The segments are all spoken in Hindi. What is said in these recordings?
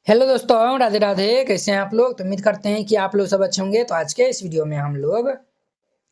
हेलो दोस्तों, राधे राधे। कैसे हैं आप लोग? तो उम्मीद करते हैं कि आप लोग सब अच्छे होंगे। तो आज के इस वीडियो में हम लोग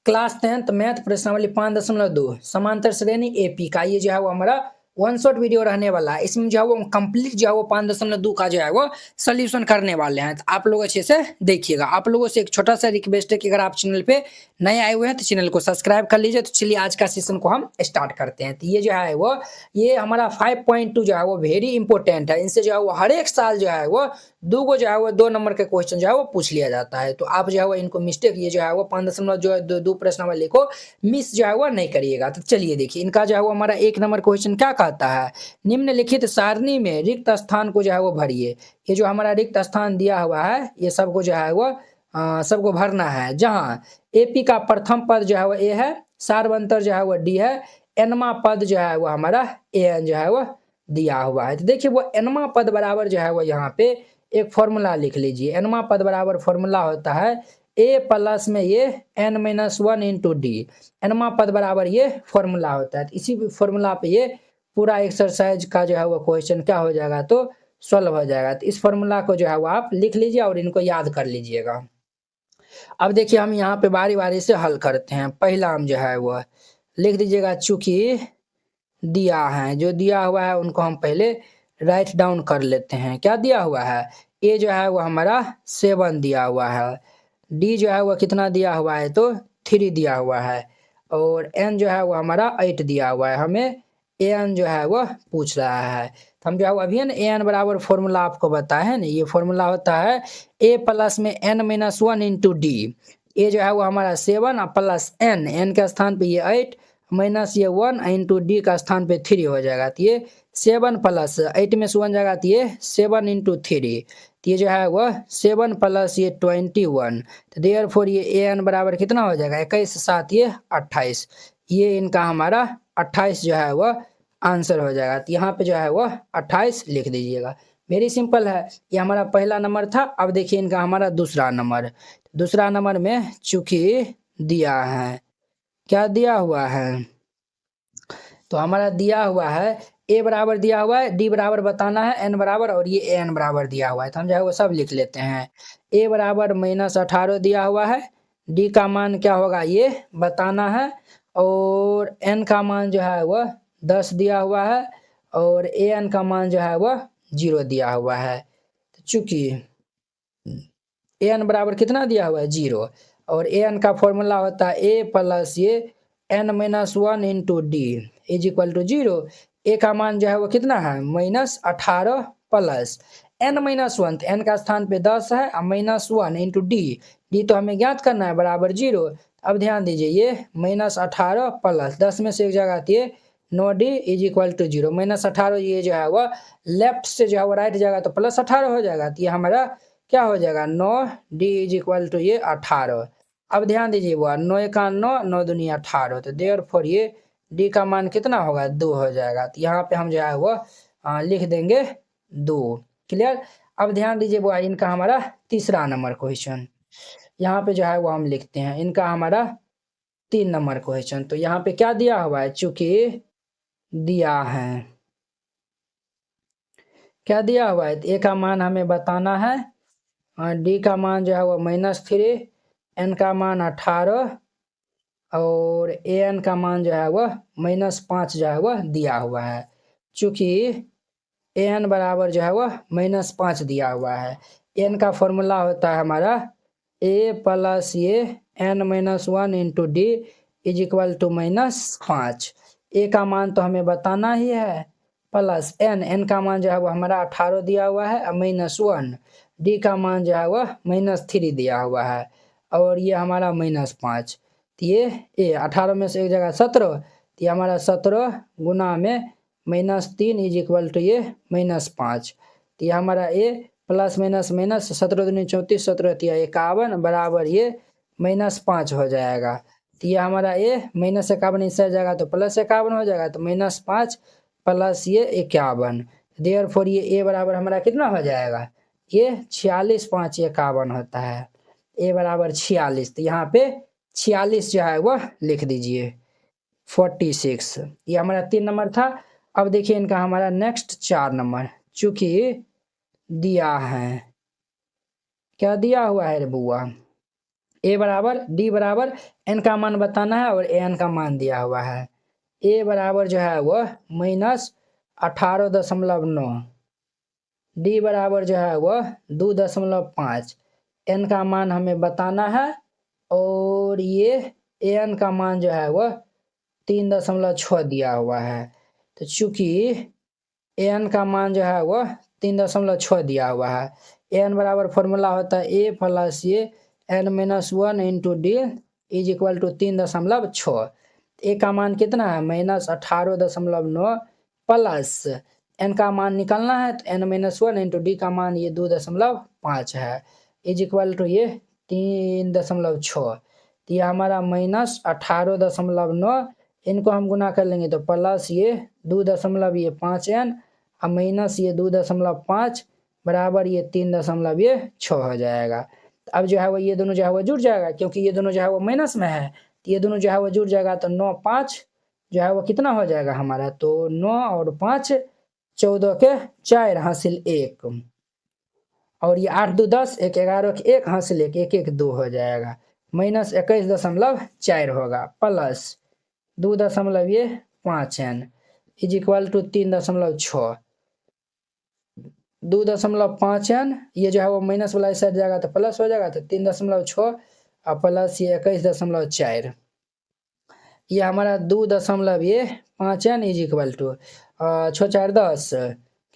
क्लास 10th मैथ प्रश्नावली 5.2 समांतर श्रेणी एपी का ये जो है वो हमारा वन शॉट वीडियो रहने वाला है। इसमें जो है वो कंप्लीट जो है वो 5.2 का जो है वो सोल्यूशन करने वाले हैं। तो आप लोग अच्छे से देखिएगा। आप लोगों से एक छोटा सा रिक्वेस्ट है कि अगर आप चैनल पे नए आए हुए हैं तो चैनल को सब्सक्राइब कर लीजिए। तो चलिए आज का सेशन को हम स्टार्ट करते हैं। तो ये जो है वो ये हमारा 5.2 जो है वो वेरी इंपॉर्टेंट है। इनसे जो है वो हर एक साल जो है वो जो है वो 2 नंबर के क्वेश्चन जो है वो पूछ लिया जाता है। तो आप जो है वो इनको मिस्टेक ये जो है वो 5 जो है दो प्रश्नावली को मिस जो है वो नहीं करिएगा। तो चलिए देखिए इनका जो है वो हमारा 1 नंबर क्वेश्चन क्या कहता है, निम्नलिखित सारणी में रिक्त स्थान को जो है वो भरिए। ये जो हमारा रिक्त स्थान दिया हुआ है ये सबको जो है वो सबको भरना है। जहाँ एपी का प्रथम पद जो है वो ए है, सार्वंतर जो है वो डी है, एनमा पद जो है वो हमारा एन जो है वो दिया हुआ है। तो देखिए वो एनमा पद बराबर जो है वो यहाँ पे एक फॉर्मूला लिख लीजिए। एनमा पद बराबर फॉर्मूला होता है ए प्लस में ये n minus one into d. एनमा पद बराबर ये फॉर्मूला होता है। तो इसी फॉर्मूला पे ये पूरा एक्सरसाइज का जो है वो क्वेश्चन क्या हो जाएगा तो सॉल्व हो जाएगा। तो इस फॉर्मूला को जो है वो आप लिख लीजिए और इनको याद कर लीजिएगा। अब देखिए हम यहाँ पे बारी बारी से हल करते हैं। पहला हम जो है वो लिख दीजिएगा। चूंकि दिया है, जो दिया हुआ है उनको हम पहले राइट डाउन कर लेते हैं। क्या दिया हुआ है? ए जो है वो हमारा 7 दिया हुआ है, डी जो है वो कितना दिया हुआ है तो 3 दिया हुआ है, और एन जो है वो हमारा 8 दिया हुआ है। हमें ए एन जो है वो पूछ रहा है। तो हम जो है वो अभी है ना ए एन बराबर फॉर्मूला आपको बताया है ना, ये फॉर्मूला होता है ए प्लस में n minus one into d. A जो है वो हमारा 7 और प्लस एन, एन के स्थान पे ये 8 माइनस ये 1 इंटू डी का स्थान पे 3 हो जाएगा। तो ये 7 प्लस 8 में से 1 जाएगा तो ये 7 इंटू 3। तो ये जो है वो 7 प्लस ये 21। तो देयरफॉर ये ए एन बराबर कितना हो जाएगा 21 7 ये 28। ये इनका हमारा 28 जो है वो आंसर हो जाएगा। तो यहाँ पे जो है वो 28 लिख दीजिएगा। वेरी सिंपल है। ये हमारा पहला नंबर था। अब देखिए इनका हमारा दूसरा नंबर। दूसरा नंबर में चूंकि दिया है, क्या दिया हुआ है तो हमारा दिया हुआ है ए बराबर दिया हुआ है, डी बराबर बताना है, एन बराबर, और ये एन बराबर दिया हुआ है। तो हम जो है वो सब लिख लेते हैं। ए बराबर -18 दिया हुआ है, डी का मान क्या होगा ये बताना है, और एन का मान जो है वह 10 दिया हुआ है, और ए एन का मान जो है वह 0 दिया हुआ है। तो चूंकि ए एन बराबर कितना दिया हुआ है 0, और ए एन का फॉर्मूला होता है ए प्लस ये n minus one into d is equal to 0। A का मान जो है वो कितना है -18 plus n minus one, n का स्थान पे 10 है, और -1 इंटू डी, डी तो हमें ज्ञात करना है बराबर 0। अब ध्यान दीजिए ये -18 प्लस 10 में से एक जगह आती है 9 डी इज इक्वल टू 0। -18 ये जो है वो लेफ्ट से जो है वो राइट जाएगा तो +18 हो जाएगा। तो ये हमारा क्या हो जाएगा 9 डी इज इक्वल टू ये 18। अब ध्यान दीजिए वो 9 का 9, 9 दूनी 18, तो देयरफॉर ये डी का मान कितना होगा 2 हो जाएगा। तो यहाँ पे हम जो है वो लिख देंगे 2। क्लियर। अब ध्यान दीजिए वो इनका हमारा तीसरा नंबर क्वेश्चन, यहाँ पे जो है वो हम लिखते हैं इनका हमारा 3 नंबर क्वेश्चन। तो यहाँ पे क्या दिया हुआ है, चूंकि दिया है, क्या दिया हुआ है ए का मान हमें बताना है, डी का मान जो है वो -3, एन का मान 18, और ए एन का मान जो है वह -5 जो है वह दिया हुआ है। चूंकि ए एन बराबर जो है वह -5 दिया हुआ है। एन का फॉर्मूला होता है हमारा ए प्लस ये n minus one into d is equal to -5। A का मान तो हमें बताना ही है, प्लस एन, एन का मान जो है वो हमारा 18 दिया हुआ है, और -1, डी का मान जो है वह -3 दिया हुआ है, और ये हमारा -5। तो ये ए 18 में से एक जगह 17, तो ये हमारा 17 गुना में -3 इज इक्वल टू ये -5। तो ये हमारा ए प्लस माइनस माइनस 17 दूनी 34, 17 तिया 51 बराबर ये -5 हो जाएगा। तो ये हमारा ए -51 इससे जाएगा तो +51 हो जाएगा, तो -5 प्लस ये 51। देयरफॉर ये ए बराबर हमारा कितना हो जाएगा ये 46 5 51 होता है। ए बराबर 46, तो यहाँ पे 46 जो है वह लिख दीजिए। 46 ये हमारा 3 नंबर था। अब देखिए इनका हमारा नेक्स्ट 4 नंबर, चूंकि दिया है। क्या दिया हुआ है रे बुआ? ए बराबर डी बराबर एन का मान बताना है और एन का मान दिया हुआ है। ए बराबर जो है वह -18.9, डी बराबर जो है वह 2.5, एन का मान हमें बताना है और ये एन का मान जो है वह 3.6 दिया हुआ है। तो चूंकि एन का मान जो है वह 3.6 दिया हुआ है, एन बराबर फॉर्मूला होता है ए प्लस ये n-1 into d is equal to 3.6। A का मान कितना है -18.9 प्लस एन का मान निकालना है तो n-1 इंटू डी का मान ये 2.5 है इज इक्वल टू ये 3.6। तो ये हमारा -18.9, इनको हम गुना कर लेंगे तो प्लस ये 2.5n और माइनस ये 2.5 बराबर ये 3.6 हो जाएगा। अब जो है वो ये दोनों जो है वो जुड़ जाएगा, क्योंकि ये दोनों जो है वो माइनस में है, तो ये दोनों जो है वो जुड़ जाएगा तो 9 5 जो है वो कितना हो जाएगा हमारा, तो 9 और 5 14 के 4 हासिल 1 और ये 8 2 10 1 11 के 1 हासिल 1 1 1 2 हो जाएगा, -21.4 होगा plus 2.5n is equal to 3.6। 2.5n ये जो है वो माइनस वाला इस साइड जाएगा तो प्लस हो जाएगा, तो 3.6 और प्लस ये 21.4, ये हमारा 2.5n इज इक्वल टू 6 4 10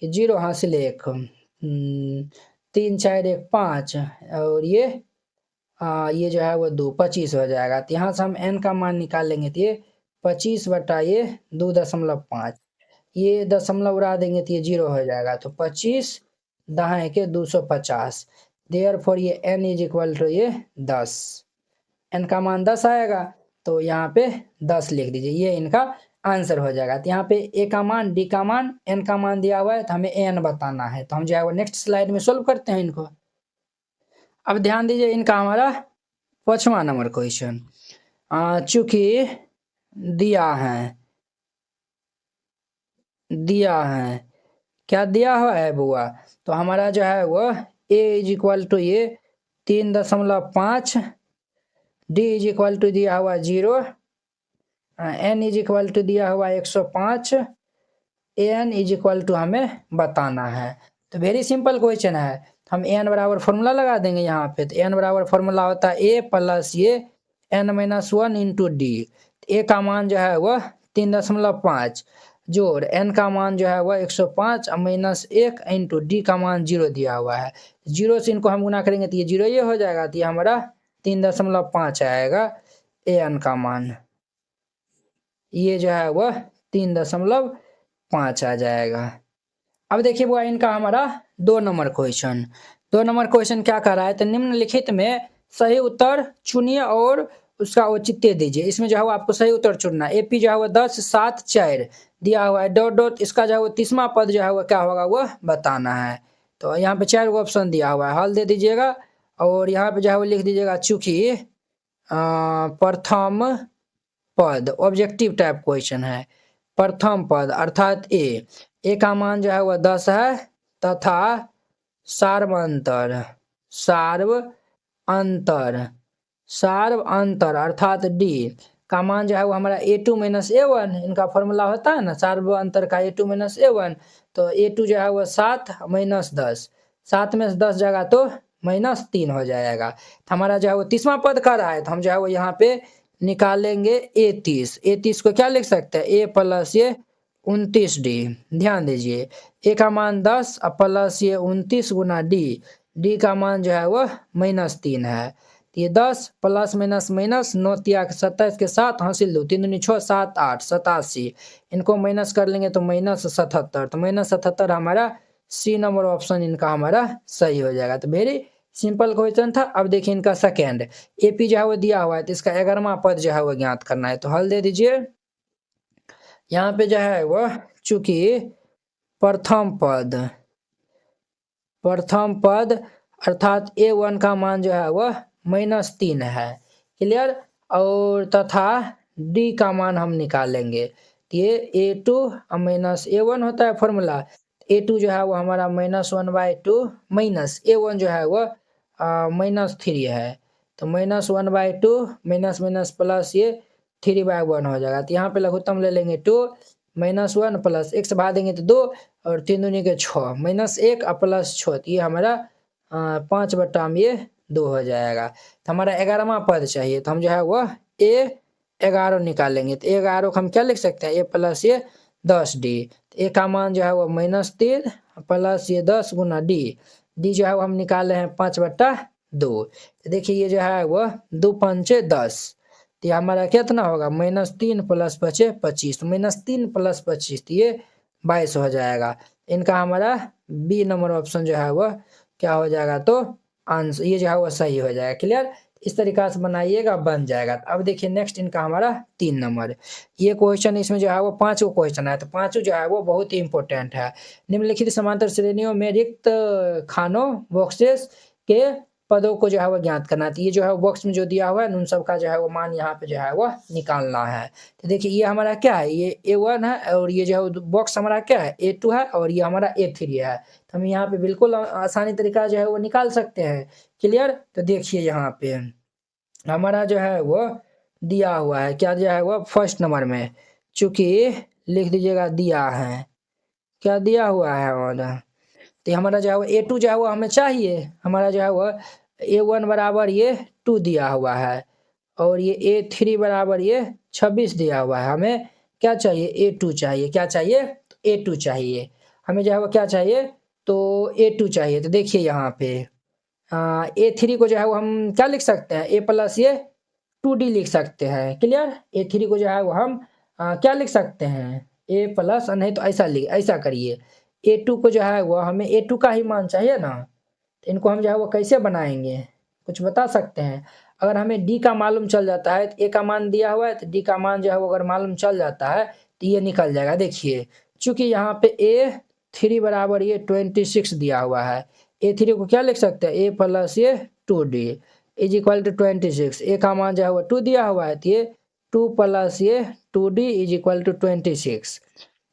कि 0 हासिल 1 3 4 1 5 और ये जो है वो 2 25 हो जाएगा। तो यहाँ से हम n का मान निकाल लेंगे तो ये 25 बटा ये 2.5, ये दशमलव उड़ा देंगे तो ये 0 हो जाएगा, तो 25 दाएं के 250, देयरफॉर ये n इज इक्वल टू ये 10, n का मान 10 आएगा तो यहाँ पे 10 लिख दीजिए, ये इनका आंसर हो जाएगा। तो यहाँ पे ए का मान, डी का मान, n का मान दिया हुआ है तो हमें n बताना है, तो हम जो है वो नेक्स्ट स्लाइड में सोल्व करते हैं इनको। अब ध्यान दीजिए इनका हमारा 5वां नंबर क्वेश्चन, चूंकि दिया है क्या दिया हुआ है बुआ, तो हमारा जो है वो a इज इक्वल टू ये 3.5, डी इज इक्वल टू दिया हुआ 0, n इज इक्वल टू दिया हुआ 105, an इज इक्वल टू हमें बताना है। तो वेरी सिंपल क्वेश्चन है, हम n बराबर फॉर्मूला लगा देंगे यहाँ पे, तो n बराबर फॉर्मूला होता है a प्लस ये n-1 इंटू डी, a का मान जो है वह 3.5 जोड़ n का मान जो है वह 105 और -1 इंटू डी का मान 0 दिया हुआ है, 0 से इनको हम गुना करेंगे तो ये 0 ये हो जाएगा, तो ये हमारा 3.5 आएगा an का मान, ये जो है वह 3.5 आ जाएगा। अब देखिए वो इनका हमारा 2 नंबर क्वेश्चन, 2 नंबर क्वेश्चन क्या कर रहा है, तो निम्नलिखित में सही उत्तर चुनिए और उसका औचित्य दीजिए। इसमें जो है वो आपको सही उत्तर चुनना है। एपी जो है वो 10 7 4 दिया हुआ है, डॉट डॉट इसका जो है वो 30वां पद जो है वो क्या होगा वह बताना है। तो यहाँ पे 4 ऑप्शन दिया हुआ है, हल दे दीजिएगा और यहाँ पे जो है वो लिख दीजिएगा चूंकि प्रथम पद ऑब्जेक्टिव टाइप क्वेश्चन है, प्रथम पद अर्थात ए का मान जो है वह 10 है तथा सार्व अंतर अर्थात डी का मान जो है वो हमारा a2 - a1, इनका फॉर्मूला होता है ना सार्व अंतर का a2 - a1, तो a2 जो है वो 7 -10, 7 में से 10 जाएगा तो -3 हो जाएगा। तो हमारा जो है वो 30वां पद का रहा है, तो हम जो है वो यहाँ पे निकालेंगे a30 को क्या लिख सकते हैं a प्लस ये 29 डी, ध्यान दीजिए a का मान 10 और प्लस ये 29 गुना डी का मान जो है वो -3 है, तो ये 10 प्लस माइनस माइनस 9 तिया 27 के साथ हासिल 2 3 दूनी 6 7 8 87, इनको माइनस कर लेंगे तो -77, तो -77 हमारा सी नंबर ऑप्शन इनका हमारा सही हो जाएगा। तो वेरी सिंपल क्वेश्चन था। अब देखिए इनका सेकेंड, एपी जो है वो दिया हुआ है तो इसका 11वां पद जो है वो ज्ञात करना है, तो हल दे दीजिए। यहाँ पे जो है वो चूंकि प्रथम पद अर्थात a1 का मान जो है वह -3 है, क्लियर, और तथा डी का मान हम निकालेंगे, तो ये a2 - a1 होता है फॉर्मूला, A2 जो है वो हमारा -1/2 माइनस A1 जो है वो -3 है। तो -1/2 माइनस माइनस प्लस ये 3/1 हो जाएगा। तो यहाँ पे लघुत्तम ले लेंगे 2 -1 प्लस 1 से भाग देंगे तो 2 और 3 दूनी के 6 -1 और प्लस 6 तो ये हमारा 5/2 हो जाएगा। तो हमारा 11वां पद चाहिए तो हम जो है वो A11 निकालेंगे। तो A11 को हम क्या लिख सकते हैं, A प्लस ये 10D। तो A का मान जो है वो -3 प्लस ये 10 गुना D जो है वो हम निकाले हैं 5/2। तो देखिए ये जो है वो 2 पंचे 10। तो ये हमारा कितना होगा -3 प्लस 5 25। तो -3 प्लस 25 तो ये 22 हो जाएगा। इनका हमारा बी नंबर ऑप्शन जो है वो क्या हो जाएगा, तो आंसर ये जो है वो सही हो जाएगा। क्लियर, इस तरीका से बनाइएगा बन जाएगा। अब देखिए नेक्स्ट इनका हमारा 3 नंबर ये क्वेश्चन, इसमें जो है वो 5 क्वेश्चन है। तो पांचों जो है वो बहुत ही इंपॉर्टेंट है। निम्नलिखित समांतर श्रेणियों में रिक्त खानों बॉक्सेस के पदों को जो है वो ज्ञात करना। तो ये जो है बॉक्स में जो दिया हुआ है उन सब का जो है वो मान यहाँ पे जो है वो निकालना है। तो देखिए ये हमारा क्या है, ये A1 है और ये जो है बॉक्स हमारा क्या है A2 है और ये हमारा A3 है। तो हम यहाँ पे बिल्कुल आसानी तरीका जो है वो निकाल सकते हैं। क्लियर, तो देखिए यहाँ पे हमारा जो है वो दिया हुआ है, क्या दिया है वो फर्स्ट नंबर में, चूंकि लिख दीजिएगा दिया है, क्या दिया हुआ है हमारा। तो हमारा जो है वो A2 जो है वो हमें चाहिए, हमारा जो है वो A1 बराबर ये 2 दिया हुआ है और ये A3 बराबर ये 26 दिया हुआ है। हमें क्या चाहिए A2 चाहिए, क्या चाहिए A2 चाहिए। हमें जो है वो क्या चाहिए, तो A2 चाहिए। तो देखिए यहाँ पे A3 को जो है वो हम क्या लिख सकते हैं, A प्लस ये 2D लिख सकते हैं। क्लियर, A3 को जो है वो हम क्या लिख सकते हैं A प्लस, नहीं तो ऐसा करिए A2 को जो है वो हमें A2 का ही मान चाहिए ना। तो इनको हम जो है वो कैसे बनाएंगे, कुछ बता सकते हैं। अगर हमें D का मालूम चल जाता है तो A का मान दिया हुआ है, तो D का मान जो है वो अगर मालूम चल जाता है तो ये निकल जाएगा। देखिए चूंकि यहाँ पे A3 बराबर ये 26 दिया हुआ है, A3 को क्या लिख सकते हैं A प्लस ये 2D is equal to 26। A का मान जो है वो 2 दिया हुआ है तो ये 2 प्लस ये 2D इज इक्वल टू 26।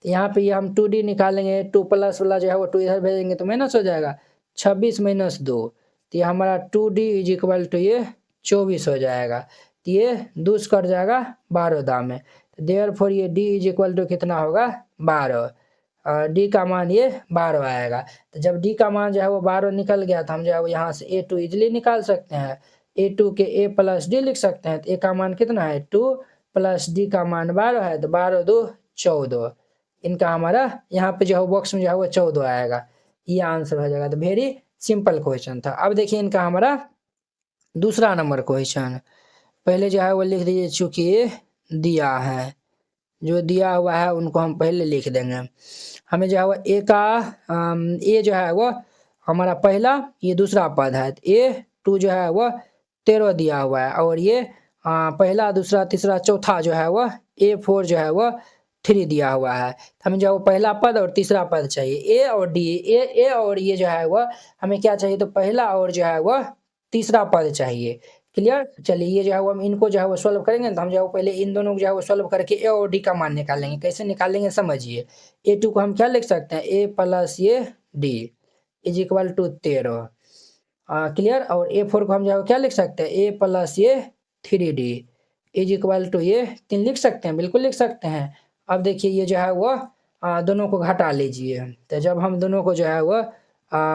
तो यहाँ पे ये हम 2D निकालेंगे, 2 प्लस वाला जो है वो 2 इधर भेजेंगे तो माइनस हो जाएगा 26 - 2। तो ये हमारा 2D इज इक्वल टू ये 24 हो जाएगा। तो ये 2 से कट जाएगा 12 दाम में। तो देयरफॉर ये D इज इक्वल टू कितना होगा 12 और D का मान ये 12 आएगा। तो जब D का मान जो है वो 12 निकल गया तो हम जो है वो यहाँ से A2 इजिली निकाल सकते हैं। A2 के A प्लस D लिख सकते हैं। तो A का मान कितना है 2 प्लस D का मान 12 है, तो 12 2 14। इनका हमारा यहाँ पे जो है बॉक्स में जो है वो 14 आएगा, ये आंसर हो जाएगा। तो वेरी सिंपल क्वेश्चन था। अब देखिए इनका हमारा दूसरा नंबर क्वेश्चन, पहले जो है वो लिख दीजिए, चूंकि दिया है, जो दिया हुआ है उनको हम पहले लिख देंगे। हमें जो है वो A जो है वो हमारा पहला, ये दूसरा पद है। A2 जो है वो 13 दिया हुआ है और ये पहला दूसरा तीसरा चौथा जो है वो A4 जो है वो 3 दिया हुआ है। हमें जो है वो पहला पद और तीसरा पद चाहिए, A और D, A और ये जो है वो हमें क्या चाहिए, तो पहला और जो है वो तीसरा पद चाहिए। क्लियर, चलिए ये जो है वो हम इनको जो है वो सॉल्व करेंगे। तो हम जो है वो पहले इन दोनों को जो है वो सॉल्व करके A और D का मान निकालेंगे। कैसे निकालेंगे समझिए। A2 को हम क्या लिख सकते हैं A प्लस ये D is equal to 13। Clear, और A4 को हम जो है क्या लिख सकते हैं A प्लस ये 3D इज इक्वल टू ये 3 लिख सकते हैं, बिल्कुल लिख सकते हैं। अब देखिए ये जो है वो दोनों को घटा लीजिए। तो जब हम दोनों को जो है वो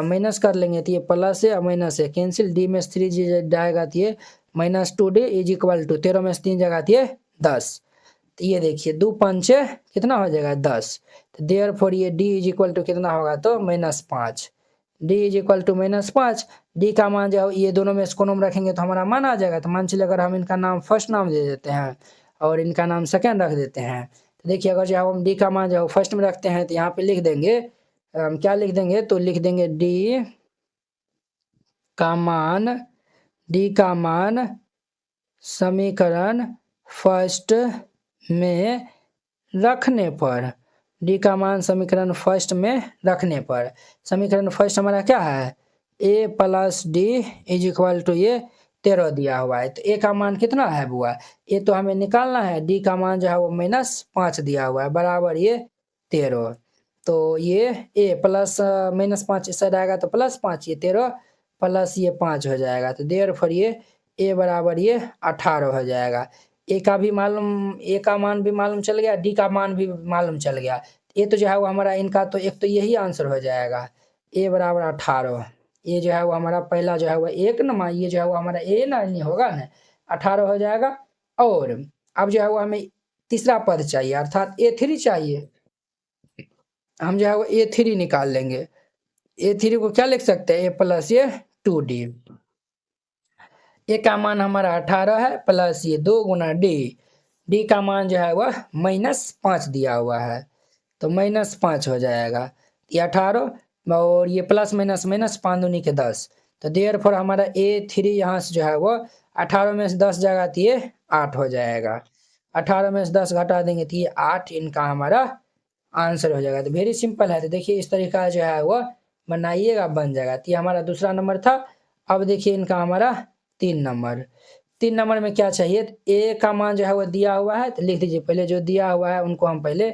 माइनस कर लेंगे तो ये प्लस है और माइनस है, कैंसिल, D में 3 जाएगा तो ये -2D इज इक्वल टू 13 में 3 जगह तो ये 10। तो ये देखिए 2 पंचे कितना हो जाएगा 10। तो देयरफॉर ये D इज इक्वल टू कितना होगा, तो -5। D is equal to -5। D का मान जो ये दोनों में इसको नाम रखेंगे तो हमारा मान आ जाएगा। तो मान चलिए अगर हम इनका नाम फर्स्ट नाम दे देते हैं और इनका नाम सेकेंड रख देते हैं, तो देखिए अगर जो हम D का मान जो फर्स्ट में रखते हैं तो यहाँ पे लिख देंगे, क्या लिख देंगे, तो लिख देंगे D का मान समीकरण फर्स्ट में रखने पर, D का मान समीकरण फर्स्ट में रखने पर, समीकरण फर्स्ट हमारा क्या है A plus D is equal to ये 13 दिया हुआ है। तो A का मान कितना है बुआ, A तो हमें निकालना है, D का मान जो है वो -5 दिया हुआ है बराबर ये 13। तो ये ए प्लस -5 इस साइड आएगा तो +5, ये 13 प्लस ये 5 हो जाएगा। तो देयरफॉर ये ए बराबर ये 18 हो जाएगा। ए का मान भी मालूम चल गया, डी का मान भी मालूम चल गया। ये तो जो है वो हमारा इनका तो एक तो यही आंसर हो जाएगा, ए बराबर 18। ये जो है वो हमारा पहला जो है वो 1 ना, ये जो है वो हमारा ए ना, नहीं होगा ना, 18 हो जाएगा। और अब जो है वो हमें तीसरा पद चाहिए अर्थात A3 चाहिए। हम जो है वो A3 निकाल लेंगे। A3 को क्या लिख सकते हैं, ए प्लस ये 2D। ए का मान हमारा 18 है प्लस ये 2 गुना डी, डी का मान जो है वह -5 दिया हुआ है, तो -5 हो जाएगा। ये 18 और ये प्लस माइनस माइनस 5 दूनी के 10, तो देयरफॉर हमारा A3 यहाँ से जो है वो 18 में से 10 जाएगा तो ये 8 हो जाएगा। 18 में से 10 घटा देंगे तो ये 8 इनका हमारा आंसर हो जाएगा। तो वेरी सिंपल है। तो देखिए इस तरीका जो है वो बनाइएगा, बन जाएगा। तो ये हमारा दूसरा नंबर था। अब देखिए इनका हमारा 3 नंबर। 3 नंबर में क्या चाहिए, ए का मान जो है वो दिया हुआ है, तो लिख लीजिए पहले जो दिया हुआ है उनको हम पहले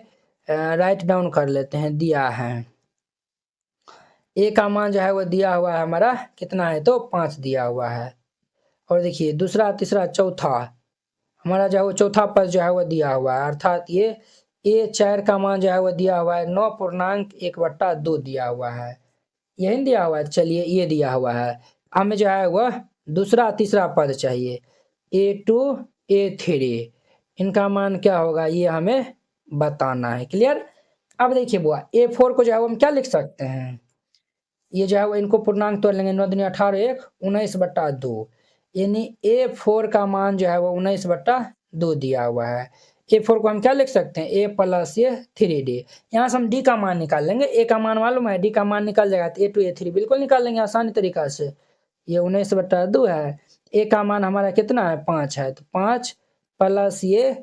राइट डाउन कर लेते हैं। दिया है ए का मान जो है वो दिया हुआ है हमारा कितना है, तो 5 दिया हुआ है। और देखिए दूसरा तीसरा चौथा हमारा जो है वो चौथा पद जो है वो दिया हुआ है, अर्थात ये A4 का मान जो है वो दिया हुआ है 9.1/2 दिया हुआ है, यही दिया हुआ है। चलिए ये दिया हुआ है, हमें जो है वह दूसरा तीसरा पद चाहिए, A2 A3 इनका मान क्या होगा ये हमें बताना है। क्लियर। अब देखिए बुआ A4 को जो है वो हम क्या लिख सकते हैं, ये जो है वो इनको पूर्णांक तोड़ लेंगे, 9 दूनी 18 1 19/2, यानी A4 का मान जो है वो 19/2 दिया हुआ है। A4 को हम क्या लिख सकते हैं, A प्लस ये 3D। यहाँ से हम D का मान निकाल लेंगे, A का मान मालूम है, D का मान निकाल जाएगा तो A2 A3 बिल्कुल निकाल लेंगे आसानी तरीका से। ये 19/2 है, A का मान हमारा कितना है 5 है, तो 5 प्लस ये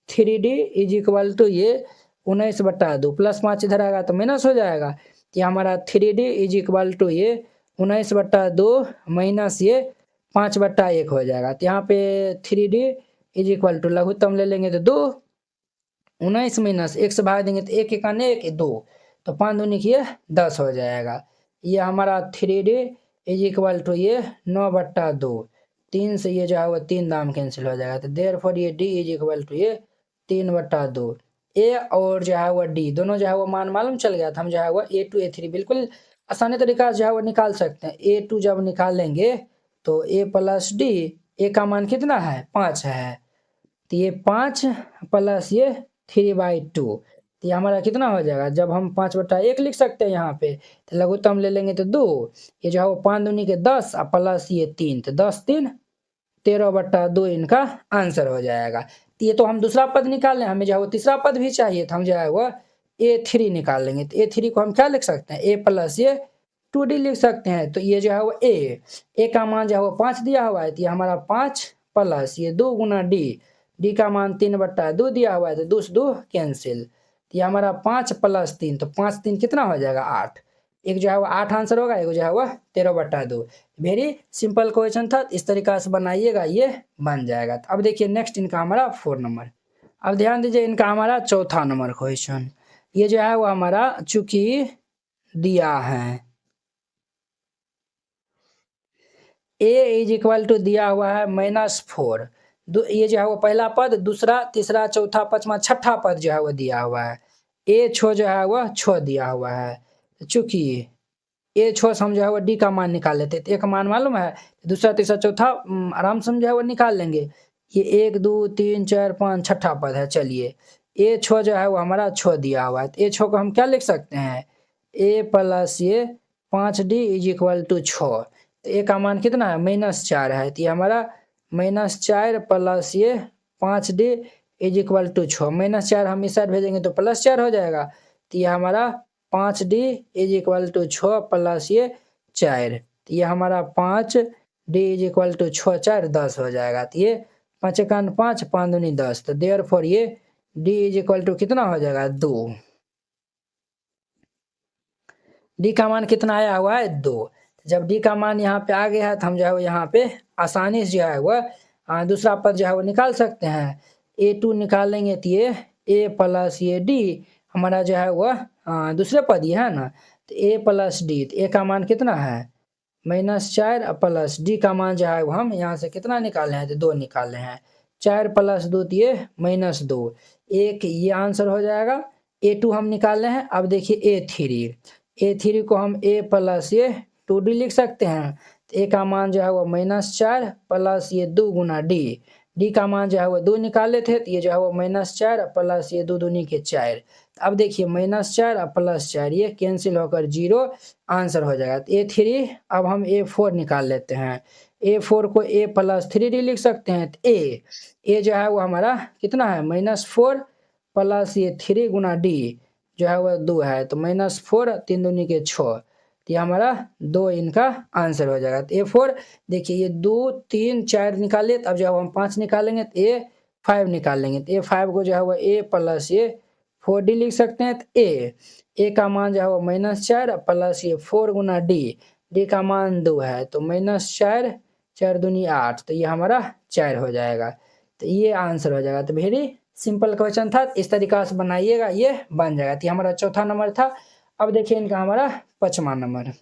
3D इज इक्वल टू ये 19/2 प्लस 5 इधर आएगा तो माइनस हो जाएगा। ये हमारा 3D इज इक्वल टू ये 19/2 माइनस ये 5/1 हो जाएगा। तो यहाँ पे 3D इज इक्वल टू लघुत्तम ले लेंगे तो 2, 19 माइनस 1 से भाग देंगे तो 1 1 1 2, तो 5 दूनी की 10 हो जाएगा। ये हमारा 3D इज इक्वल टू ये 9/2, 3 से ये जो है वो 3 दाम कैंसिल हो जाएगा। तो देयरफॉर ये D इज इक्वल टू ये 3/2। ए और जो है वो डी दोनों जो है वो मान मालूम चल गया था, हम जो है वो A2 A3 बिल्कुल आसानी तरीका से जो है वो निकाल सकते हैं। A2 जब निकालेंगे तो A प्लस डी, ए का मान कितना है 5 है, तो ये 5 प्लस ये 3/2, तो ये हमारा कितना हो जाएगा, जब हम 5/1 लिख सकते हैं यहाँ पे, तो लघुत्तम ले लेंगे तो 2, ये जो है वो 5 दूनी के 10 और प्लस ये 3, तो 10 3 13/2 इनका आंसर हो जाएगा। तो ये तो हम दूसरा पद निकाल लें, हमें जो है वो तीसरा पद भी चाहिए था, हम जो है वो A3 निकाल लेंगे। तो A3 को हम क्या लिख सकते हैं, A प्लस ये 2D लिख सकते हैं। तो ये जो है वो ए का मान जो है वो 5 दिया हुआ है, तो ये हमारा 5 प्लस ये 2 गुना डी का मान 3/2 दिया हुआ है, तो 2 से 2 कैंसिल, तो ये हमारा 5 प्लस 3, तो 5 3 कितना हो जाएगा 8। एक जो है वो 8 आंसर होगा, एक जो है वो 13/2। वेरी सिंपल क्वेश्चन था, इस तरीका से बनाइएगा ये बन जाएगा। तो अब देखिए नेक्स्ट इनका हमारा 4 नंबर। अब ध्यान दीजिए इनका हमारा चौथा नंबर क्वेश्चन, ये जो है वो हमारा चूंकि दिया है A इज इक्वल टू दिया हुआ है -4, ये जो है वो पहला पद, दूसरा तीसरा चौथा पांचवा छठा पद जो है वो दिया हुआ है। A 6 जो है वह 6 दिया हुआ है, चूंकि A 6 से हम जो है वो डी का मान निकाल लेते हैं, तो एक मान मालूम है, दूसरा तीसरा चौथा आराम से हम जो है वो निकाल लेंगे। ये 1 2 3 4 5 छठा पद है। चलिए A 6 जो है वो हमारा 6 दिया हुआ है, तो A 6 को हम क्या लिख सकते हैं, A प्लस ये 5D इज इक्वल टू 6, तो ए का मान कितना है -4 है, तो ये हमारा -4 प्लस ये 5D इज इक्वल टू 6, -4 हम इस साइड भेजेंगे तो +4 हो जाएगा, तो ये हमारा 5D is equal to 6 plus ये 4, तो ये हमारा 5D इज इक्वल टू 6 4 10 हो जाएगा। तो ये 5 1 5 5 दूनी 10, तो देयरफॉर ये D इज इक्वल टू कितना हो जाएगा 2। डी का मान कितना आया हुआ है 2। जब डी का मान यहाँ पे आ गया है तो हम जो है वो यहाँ पे आसानी से जो है वह दूसरा पद जो है वो निकाल सकते हैं। A2 निकालेंगे तो ये A प्लस ये D हमारा जो है वह दूसरे पद ये है ना, तो ए प्लस डी, तो ए का मान कितना है -4 प्लस डी का मान जो है वो हम यहाँ से कितना निकाले हैं, तो 2 निकाले हैं। 4 प्लस 2 तो ये -2, एक ये आंसर हो जाएगा। A2 हम निकाले हैं। अब देखिए A3 को हम A प्लस ये 2D लिख सकते हैं। तो A का मान जो है वो -4 प्लस ये 2 गुना डी का मान जो है वो 2 निकाले थे, तो ये जो है वो -4 प्लस ये 2 दूनी के 4। अब देखिए -4 प्लस 4 ये कैंसिल होकर 0 आंसर हो जाएगा। तो A3 अब हम A4 निकाल लेते हैं। A4 को A प्लस 3D लिख सकते हैं। तो A जो है वो हमारा कितना है -4 प्लस ये 3 गुना डी जो है वो 2 है, तो -4 3 दूनी के 6, तो ये हमारा 2 इनका आंसर हो जाएगा। तो A4 देखिए ये 2 3 4 निकाले, तो अब जो है हम 5 निकालेंगे तो A5 निकालेंगे। तो A5 को जो है वो A प्लस ये 4D लिख सकते हैं। तो A का मान जो है वो -4 प्लस ये 4 गुना डी का मान 2 है, तो -4 4 दूनी 8, तो ये हमारा 4 हो जाएगा। तो ये आंसर हो जाएगा। तो वेरी सिंपल क्वेश्चन था, इस तरीका से बनाइएगा, ये बन जाएगा। तो हमारा चौथा नंबर था। अब देखिए इनका हमारा 5वां नंबर।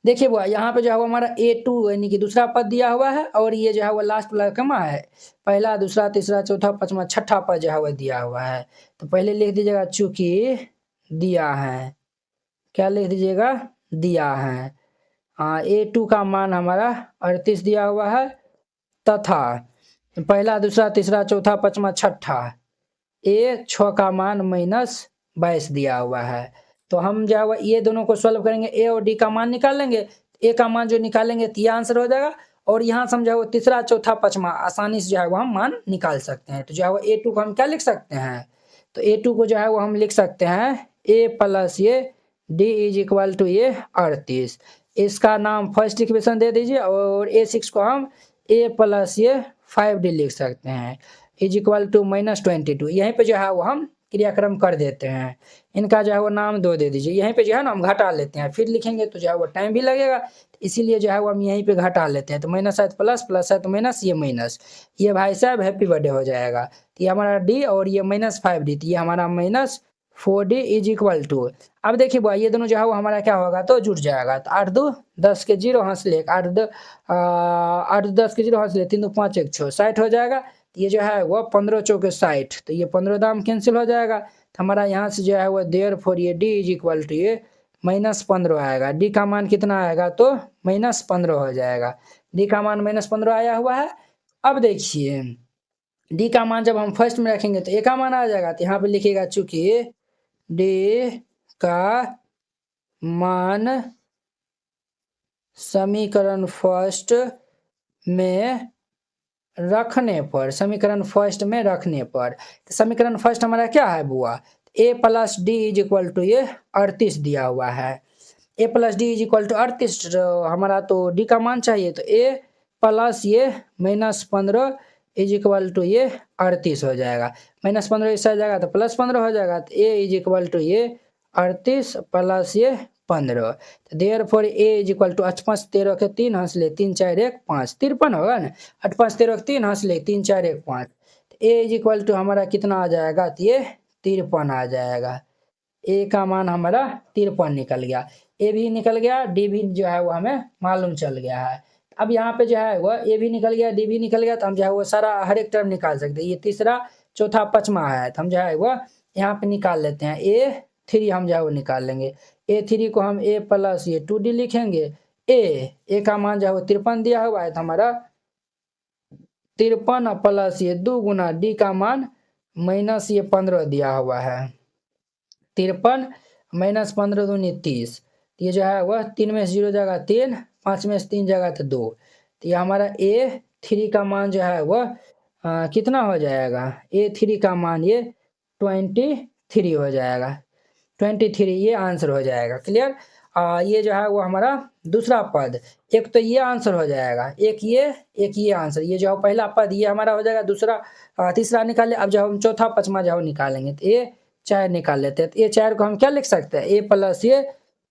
देखिए वो यहाँ पे जो है वो हमारा A2 यानी कि दूसरा पद दिया हुआ है, और ये जो है वो लास्ट वाला कमा है, पहला दूसरा तीसरा चौथा पांचवा छठा पद जो है वो दिया हुआ है। तो पहले लिख दीजिएगा चूंकि दिया है, क्या लिख दीजिएगा दिया है। A2 का मान हमारा 38 दिया हुआ है, तथा पहला दूसरा तीसरा चौथा पांचवा छठा A6 का मान -22 दिया हुआ है। तो हम जो है ये दोनों को सॉल्व करेंगे, A और D का मान निकाल लेंगे। A का मान जो निकालेंगे तो ये आंसर हो जाएगा, और यहाँ से हम जो है वो तीसरा चौथा पांचवा आसानी से जो है वो हम मान निकाल सकते हैं। तो जो है वो A2 को हम क्या लिख सकते हैं, तो A2 को जो है वो हम लिख सकते हैं A प्लस ये D इज इक्वल टू ये 38। इसका नाम फर्स्ट इक्वेशन दे दीजिए, और A6 को हम A प्लस ये 5D लिख सकते हैं इज इक्वल टू -22। यहीं पे जो है वो हम क्रियाक्रम कर देते हैं। इनका जो है वो नाम 2 दे दीजिए। यहीं पे जो है ना हम घटा लेते हैं, फिर लिखेंगे तो जो है वो टाइम भी लगेगा, इसीलिए जो है वो हम यहीं पे घटा लेते हैं। तो माइनस है तो प्लस, प्लस है तो माइनस, ये माइनस, ये भाई साहब हैप्पी बर्थडे हो जाएगा। तो ये हमारा डी और ये -5D, तो ये हमारा -4D इज इक्वल टू। अब देखिए बुआ ये दोनों जो है वो हमारा क्या होगा, तो जुड़ जाएगा। तो 8 2 10 के 0 हंस ले, 8 2 10 के 0 हंस ले, 3 2 5 1 6 60 हो जाएगा। ये जो है वो 15 चौके 60, तो ये 15 दाम कैंसिल हो जाएगा। तो हमारा यहाँ से जो है वो देयरफॉर ये डी इज इक्वल टू ये -15 आएगा। डी का मान कितना आएगा, तो -15 हो जाएगा। डी का मान -15 आया हुआ है। अब देखिए डी का मान जब हम फर्स्ट में रखेंगे तो ए का मान आ जाएगा। तो यहाँ पे लिखिएगा चूंकि डी का मान समीकरण फर्स्ट में रखने पर, समीकरण फर्स्ट में रखने पर, तो समीकरण फर्स्ट हमारा क्या है बुआ, A plus d is equal to ये 38 दिया हुआ है। A plus d is equal to 38 हमारा, तो डी का मान चाहिए, तो A प्लस ये -15 इज इक्वल टू ये 38 हो जाएगा। -15 इससे आ जाएगा तो +15 हो जाएगा। तो A इज इक्वल टू ये 38 प्लस ये 15, तो therefore A is equal to 8 5 13 के 3 हंस ले, 3 4 1 5 53 होगा ना। 8 5 13 के 3 हंस ले, 3 4 1 5, तो A इज इक्वल टू हमारा कितना आ जाएगा, तो ये 53 आ जाएगा। A का मान हमारा 53 निकल गया। A भी निकल गया, D भी जो है वो हमें मालूम चल गया है। अब यहाँ पे जो है वो A भी निकल गया, D भी निकल गया, तो हम जो है वो सारा हर एक टर्म निकाल सकते हैं। ये तीसरा चौथा पांचवा है, तो हम जो है वो यहाँ पे निकाल लेते हैं। A3 हम जो है वो निकाल लेंगे। A3 को हम A प्लस ये 2D लिखेंगे। A का मान जो है वो 53 दिया हुआ है, तो हमारा 53 प्लस ये 2 गुना D का मान माइनस ये 15 दिया हुआ है। 53 माइनस 15 दूनी 30, ये जो है वह 3 में से 0 जगह 3, 5 में से 3 जगह तो 2, तो ये हमारा A3 का मान जो है वह कितना हो जाएगा, A3 का मान ये 23 हो जाएगा। 23 ये आंसर हो जाएगा। क्लियर। ये जो है वो हमारा दूसरा पद, एक तो ये आंसर हो जाएगा, एक ये आंसर, ये जो पहला पद ये हमारा हो जाएगा। दूसरा तीसरा निकाले। अब जब हम चौथा पांचवा जो निकालेंगे तो A4 निकाल लेते हैं। तो A4 को हम क्या लिख सकते हैं, A प्लस ये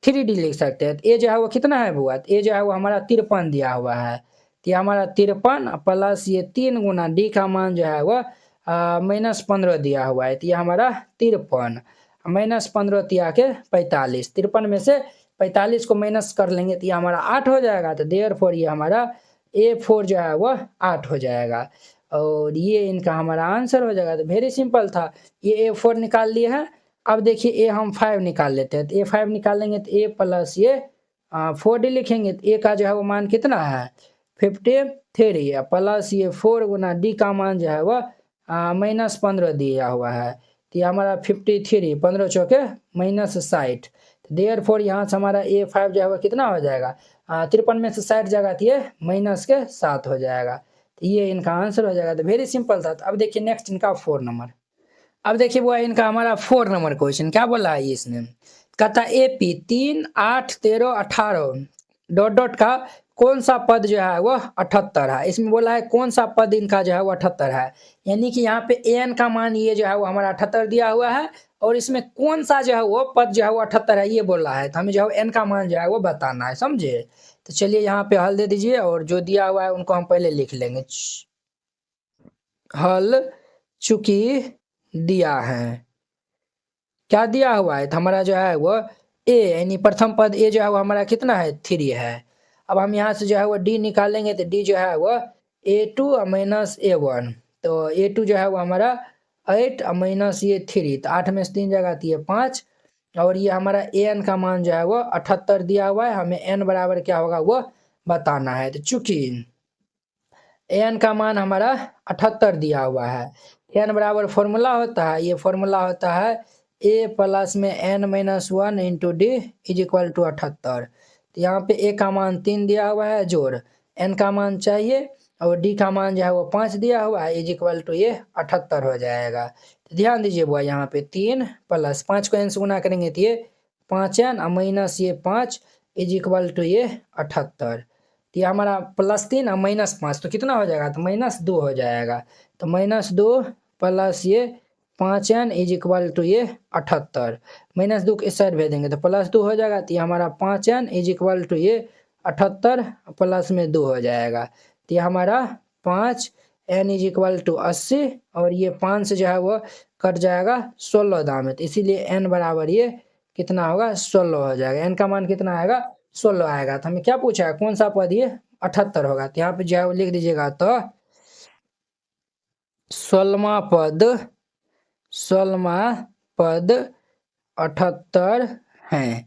3D लिख सकते हैं। तो A जो है वो कितना है बुआ, तो A जो है वो हमारा 53 दिया हुआ है। तो ये हमारा 53 प्लस ये 3 गुना D का मान जो है वो -15 दिया हुआ है, तो ये हमारा 53 -15 तिया के 45, 53 में से 45 को माइनस कर लेंगे तो ये हमारा 8 हो जाएगा। तो देयरफॉर ये हमारा A4 जो है वो 8 हो जाएगा और ये इनका हमारा आंसर हो जाएगा। तो वेरी सिंपल था, ये A4 निकाल लिए हैं। अब देखिए हम 5 निकाल लेते हैं, तो A5 निकालेंगे तो A प्लस ये 4D लिखेंगे, तो A का जो है वो मान कितना है 53 है, प्लस ये 4 गुना D का मान जो है वो -15 दिया हुआ है, तो ये हमारा 53, 15 चौके -60। देयरफॉर यहाँ से हमारा A5 जो है वो कितना हो जाएगा 53 में से 60 जाएगा तो ये -7 हो जाएगा, तो ये इनका आंसर हो जाएगा। तो वेरी सिंपल था। तो अब देखिए नेक्स्ट इनका 4 नंबर। अब देखिए वो इनका हमारा 4 नंबर क्वेश्चन क्या बोला है इसने, कहता AP 3, 8, 13, 18 डॉट डॉट का कौन सा पद जो है वो 78 है। इसमें बोला है कौन सा पद इनका जो है वो 78 है, यानी कि यहाँ पे an का मान ये जो है वो हमारा 78 दिया हुआ है और इसमें कौन सा जो है वो पद जो है वो 78 है ये बोला है, तो हमें जो है n का मान जो है वो बताना है, समझे। तो चलिए यहाँ पे हल दे दीजिए और जो दिया हुआ है उनको हम पहले लिख लेंगे। हल चूंकि दिया है, क्या दिया हुआ है, तो हमारा जो है वो a यानी प्रथम पद a जो है वो हमारा कितना है 3 है। अब हम यहाँ से जो है वो d निकालेंगे तो d जो है वो A2 माइनस A1, तो A2 जो है वो हमारा 8 माइनस ये 3, तो 8 में से 3 जगह तो ये 5 और ये हमारा an का मान जो है वो 78 दिया हुआ है, हमें n बराबर क्या होगा वो बताना है। तो चूंकि an का मान हमारा 78 दिया हुआ है, n बराबर फॉर्मूला होता है, ये फॉर्मूला होता है a प्लस में n minus 1 into d is equal to 78। तो यहाँ पे a का मान 3 दिया हुआ है जोड़ n का मान चाहिए और d का मान जो है वो 5 दिया हुआ है इज इक्वल टू ये 78 हो जाएगा। तो ध्यान दीजिए बुआ यहाँ पे 3 प्लस 5 को n से गुना करेंगे तो ये 5n माइनस ये 5 इज इक्वल टू ये 78। तो ये हमारा +3 और -5 तो कितना हो जाएगा, तो -2 हो जाएगा। तो -2 प्लस ये 5n इज इक्वल टू ये 78, -2 इस साइड भेजेंगे तो +2 हो जाएगा। तो ये हमारा 5n इज इक्वल टू ये 78 प्लस में 2 हो जाएगा, तो ये हमारा 5n इज इक्वल टू 80 और ये 5 से जो है वो कट जाएगा 16 दाम में, तो इसीलिए n बराबर ये कितना होगा 16 हो जाएगा। n का मान कितना आएगा 16 आएगा। तो हमें क्या पूछा है कौन सा पद ये 78 होगा, तो यहाँ पे जो है वो लिख दीजिएगा। तो 16वां पद 78 है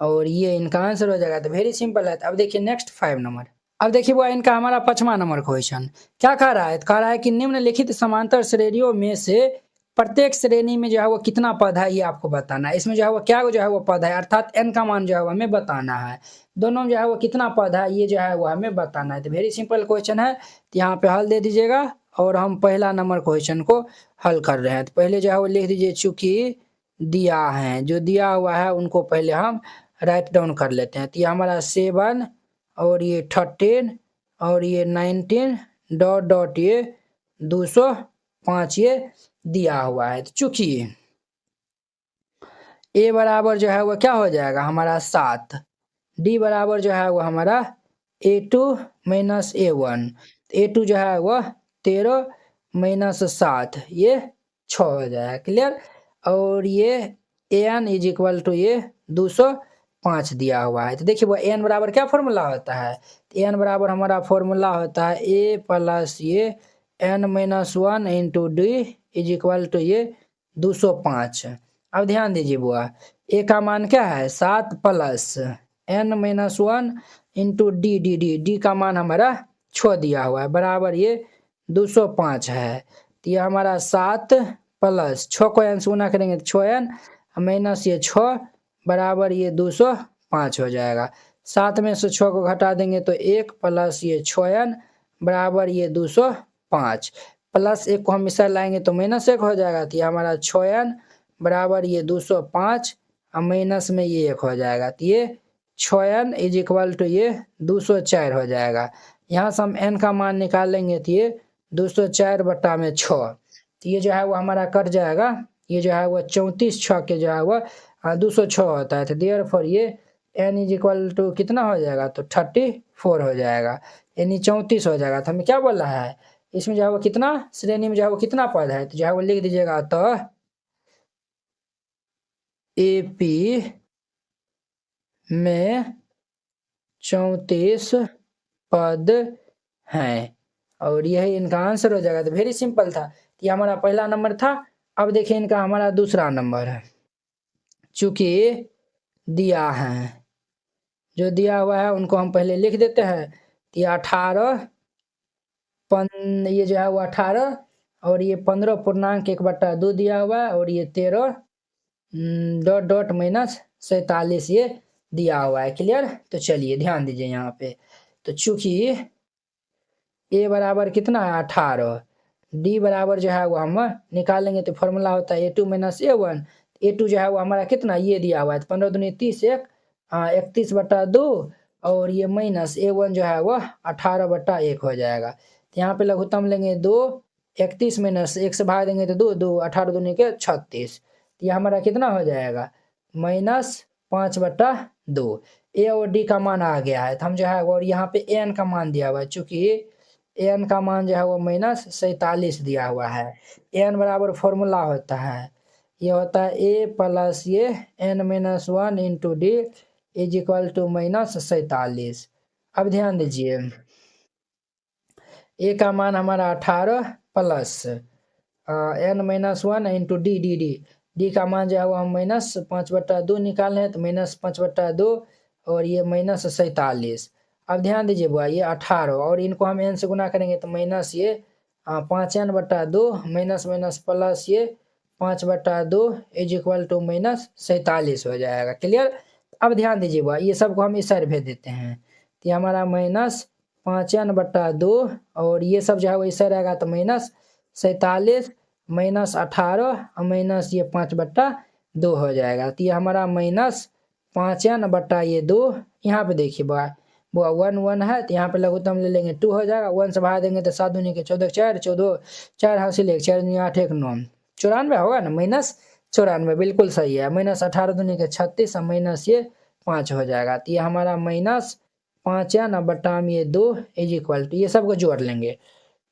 और ये इनका आंसर हो जाएगा। तो वेरी सिंपल है। अब देखिए नेक्स्ट 5 नंबर। अब देखिए वो इनका हमारा 5वां नंबर क्वेश्चन क्या कह रहा है, कह रहा है कि निम्नलिखित समांतर श्रेणियों में से प्रत्येक श्रेणी में जो है वो कितना पद है ये आपको बताना है। इसमें जो है वो क्या जो है वो पद है, अर्थात n का मान जो है वो हमें बताना है। दोनों में जो है वो कितना पद है ये जो है वो हमें बताना है। तो वेरी सिंपल क्वेश्चन है, तो यहाँ पे हल दे दीजिएगा और हम पहला नंबर क्वेश्चन को हल कर रहे हैं। तो पहले जो है वो लिख दीजिए चूंकि दिया है, जो दिया हुआ है उनको पहले हम राइट डाउन कर लेते हैं। तो ये हमारा 7 और ये 13 और ये 19 डॉट डॉट ये 205 ये दिया हुआ है। तो चूंकि a बराबर जो है वो क्या हो जाएगा हमारा 7, d बराबर जो है वो हमारा A2 माइनस A1, A2 जो है वो 13 माइनस 7 ये 6 हो जाएगा, क्लियर। और ये an इज इक्वल टू ये 205 दिया हुआ है। तो देखिए वो an बराबर क्या फॉर्मूला होता है, तो an बराबर हमारा फॉर्मूला होता है a प्लस ये n minus 1 into d is equal to ये 205। अब ध्यान दीजिए बुआ a का मान क्या है 7 plus n minus 1 into d का मान हमारा 6 दिया हुआ है बराबर ये 205 है। तो ये हमारा 7 प्लस 6 को n से गुना करेंगे तो 6n माइनस ये 6 बराबर ये 205 हो जाएगा। 7 में से 6 को घटा देंगे तो 1 प्लस ये 6n बराबर ये 205, प्लस 1 को हम इस साइड लाएंगे तो -1 हो जाएगा। तो ये हमारा 6n बराबर ये 205 और माइनस में ये 1 हो जाएगा, तो ये 6n इज इक्वल टू ये 204 हो जाएगा। यहाँ से हम n का मान निकालेंगे तो ये 204 बटा में 6, तो ये जो है वो हमारा कट जाएगा, ये जो है वो 34 6 के जो है वो 206 होता है। तो देयरफॉर ये n इज इक्वल टू कितना हो जाएगा तो 34 हो जाएगा, यानी 34 हो जाएगा। तो हमें क्या बोल रहा है इसमें जो है वो कितना श्रेणी में जो है वो कितना पद है, तो जो है वो लिख दीजिएगा अतः एपी में 34 पद हैं और यही इनका आंसर हो जाएगा। तो वेरी सिंपल था, ये हमारा पहला नंबर था। अब देखिए इनका हमारा दूसरा नंबर है, चूंकि दिया है, जो दिया हुआ है उनको हम पहले लिख देते हैं। ये 18 ये जो है वो 18 और ये 15.1/2 दिया हुआ है और ये 13 डॉट डॉट माइनस 47 ये दिया हुआ है। क्लियर? तो चलिए ध्यान दीजिए यहाँ पे, तो चूंकि ए बराबर कितना है 18, डी बराबर जो है वो हम निकालेंगे तो फॉर्मूला होता है A2 माइनस A1। A2 जो है वो हमारा कितना ये दिया हुआ है 15 दूनी 30 1 31/2 और ये माइनस A1 जो है वो 18/1 हो जाएगा। तो यहाँ पे लघुत्तम लेंगे 2, 31 माइनस 1 से भाग देंगे तो 2 2 18 दूनी के 36, तो ये हमारा कितना हो जाएगा -5/2। ए और डी का मान आ गया है, तो हम जो है और यहाँ पे एन का मान दिया हुआ है, चूंकि एन का मान जो है वो -47 दिया हुआ है। एन बराबर फॉर्मूला होता है, ये होता है ए प्लस ये n-1 into d is equal to -47। अब ध्यान दीजिए, ए का मान हमारा 18 plus n-1 into d d d d का मान जो है वो हम -5/2 निकाले हैं, तो -5/2 और ये -47। अब ध्यान दीजिए बुआ, ये 18 और इनको हम n से गुना करेंगे तो माइनस ये 5n/2 माइनस माइनस प्लस ये 5/2 इज इक्वल टू -47 हो जाएगा। क्लियर? अब ध्यान दीजिए बुआ, ये सबको हम इस साइड भेज देते हैं, तो ये हमारा -5n/2 और ये सब जो है वो इस साइड आएगा तो -47 -18 माइनस ये 5/2 हो जाएगा। तो ये हमारा -5n/2, यहाँ पे देखिए बुआ 1 1 है, तो यहाँ पे लघुत्तम ले लेंगे 2 हो जाएगा। 1 से भाग देंगे तो 7 दूनी के 14 4 14 4 हासिल 1 4 दूनी 8 1 9 94 होगा ना, -94 बिल्कुल सही है। -18 दूनी के 36 और माइनस ये 5 हो जाएगा, तो ये हमारा -5n/2 इज इक्वल टू, ये सबको जोड़ लेंगे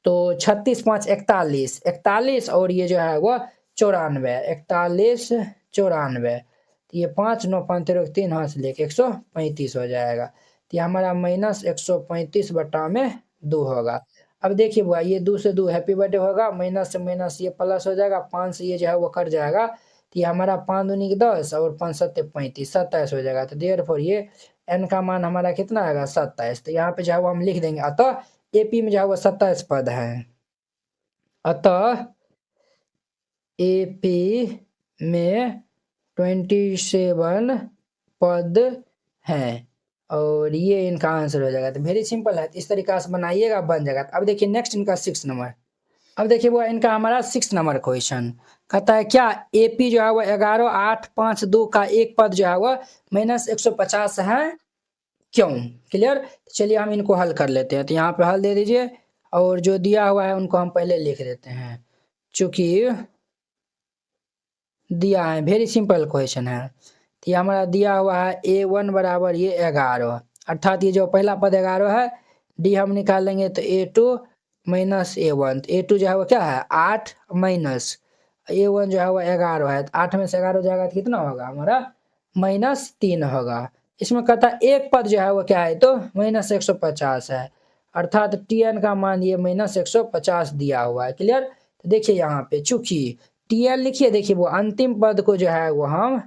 तो 36 5 41 41 और ये जो है वो 94 41 94, तो ये 5 9 5 13 3 हासिल 1 135 हो जाएगा। तो ये हमारा -135/2 होगा। अब देखिए बुआ, ये 2 से 2 हैप्पी बर्थडे होगा, माइनस से माइनस ये प्लस हो जाएगा, 5 से ये जो है वो कट जाएगा, तो ये हमारा 5 दूनी के 10 और 5 7 35 27 हो जाएगा। तो देयरफॉर ये n का मान हमारा कितना आएगा 27। तो यहाँ पे जो है वो हम लिख देंगे अतः एपी में जो है वो 27 पद है, अतः एपी में 27 पद हैं और ये इनका आंसर हो जाएगा। तो वेरी सिंपल है, इस तरीका से बनाइएगा बन जाएगा। अब देखिए नेक्स्ट इनका 6 नंबर, अब देखिए वो इनका हमारा 6 नंबर क्वेश्चन कहता है क्या एपी जो है वो 11 8 5 2 का एक पद जो है वो -150 है, क्यों? क्लियर? चलिए हम इनको हल कर लेते हैं, तो यहाँ पे हल दे दीजिए और जो दिया हुआ है उनको हम पहले लिख देते हैं, चूंकि दिया है वेरी सिंपल क्वेश्चन है। तो ये हमारा दिया हुआ है A1 बराबर ये 11, अर्थात ये जो पहला पद 11 है, डी हम निकालेंगे तो A2 माइनस A1, तो A2 जो है वो क्या है 8 माइनस A1 जो है वो 11 है, तो 8 में से 11 जाएगा तो कितना होगा हमारा -3 होगा। इसमें कहता है एक पद जो है वो क्या है तो -150 है, अर्थात Tn का मान ये -150 दिया हुआ है। क्लियर? तो देखिए यहाँ पे चूंकि Tn लिखिए, देखिए वो अंतिम पद को जो है वो हम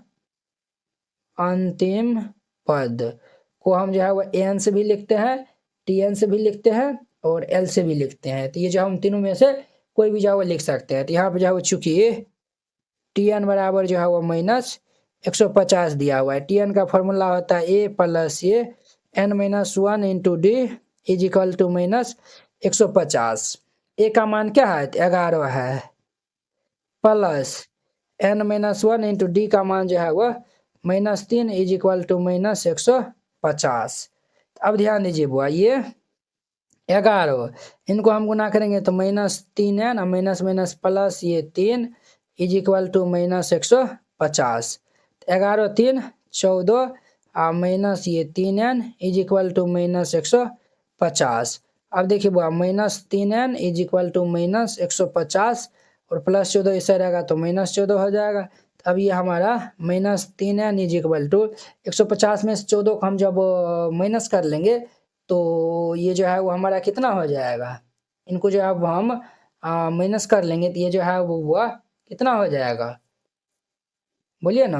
अंतिम पद को हम जो है वो n से भी लिखते हैं, Tn से भी लिखते हैं और L से भी लिखते हैं, तो ये जो हम तीनों में से कोई भी जो है वो लिख सकते हैं। तो यहाँ पे जो है वो चूंकि Tn बराबर जो है वो -150 दिया हुआ है, Tn का फॉर्मूला होता है a प्लस ये n-1 into d is equal to -150। A का मान क्या है 11 है, प्लस n-1 इंटू डी का मान जो है वो -3 इज इक्वल टू -150। अब ध्यान दीजिए बुआ, ये 11 इनको हम गुना करेंगे तो -3n और माइनस माइनस प्लस ये 3 इज इक्वल टू -150। 11 3 14 और माइनस ये 3n इज इक्वल टू -150। अब देखिए बुआ -3n इज इक्वल टू -150 और +14 ऐसा रहेगा तो -14 हो जाएगा। तो अब ये हमारा -3n इज इक्वल टू 150 में से 14 को हम जब माइनस कर लेंगे तो ये जो है वो हमारा कितना हो जाएगा, इनको जो है अब हम माइनस कर लेंगे तो ये जो है वो हुआ कितना हो जाएगा, बोलिए ना।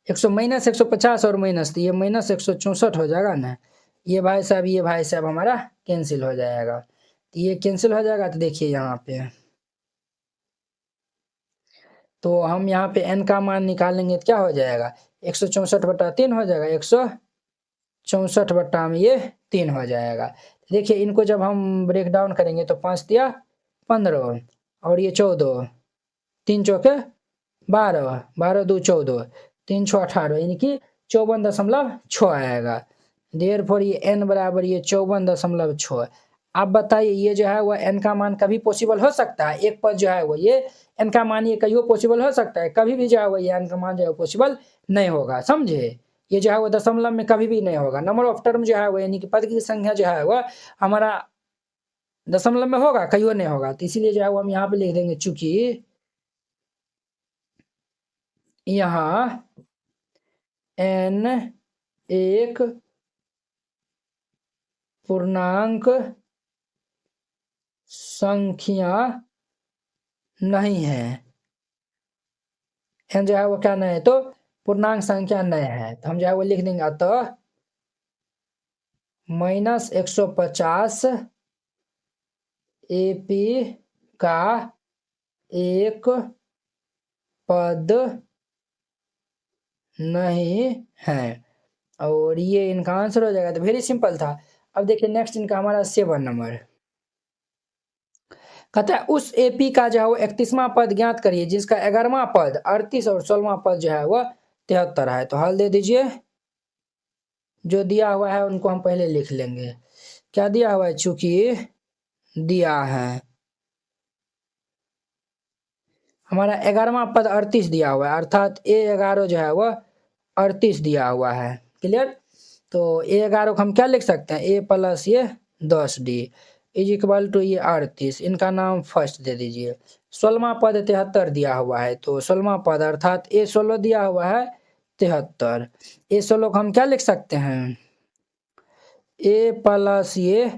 100 -150 और माइनस तो ये -164 हो जाएगा ना। ये भाई साहब हमारा कैंसिल हो जाएगा। तो ये कैंसिल हो जाएगा तो देखिए यहाँ पे तो हम यहाँ पे n का मान निकालेंगे तो क्या हो जाएगा, 164/3 हो जाएगा, 164 में ये 3 हो जाएगा। देखिए इनको जब हम ब्रेक डाउन करेंगे तो 5 तिया 15 और ये 14, 3 चौके 12, 12 2 14, 3 6 18 यानी कि 54.6 आएगा। देयरफॉर ये n बराबर ये 54.6। आप बताइए ये जो है वह n का मान कभी पॉसिबल हो सकता है, एक पद जो है वो ये n का मान ये कहीं पॉसिबल हो सकता है, कभी भी जो है वो ये n का मान जो है पॉसिबल नहीं होगा, समझे। ये जो है वो दशमलव में कभी भी नहीं होगा। नंबर ऑफ टर्म जो है वो यानी कि पद की संख्या जो है वह हमारा दशमलव में होगा, कहीं नहीं होगा। तो इसीलिए जो है वो हम यहाँ पे लिख देंगे, चूंकि यहाँ n एक पूर्णांक संख्या नहीं है, n जो है वो क्या नहीं है, तो पूर्णांक संख्या नहीं है। तो हम जो है वो लिख देंगे अतः -150 AP का एक पद नहीं है और ये इनका आंसर हो जाएगा। तो वेरी सिंपल था। अब देखिए नेक्स्ट इनका हमारा 7 नंबर कहता है उस एपी का जो है वो 31वां पद ज्ञात करिए जिसका 11वां पद 38 और 16वां पद जो है वह 73 है। तो हल दे दीजिए, जो दिया हुआ है उनको हम पहले लिख लेंगे। क्या दिया हुआ है, चूंकि दिया है हमारा 11वां पद 38 दिया हुआ है, अर्थात A11 जो है वह 38 दिया हुआ है। क्लियर। तो A11 को हम क्या लिख सकते हैं, A प्लस ये 10D इज इक्वल टू ये 38, इनका नाम फर्स्ट दे दीजिए। 16वां पद 73 दिया हुआ है, तो 16वां पद अर्थात A16 दिया हुआ है 73। A16 को हम क्या लिख सकते हैं, A प्लस ये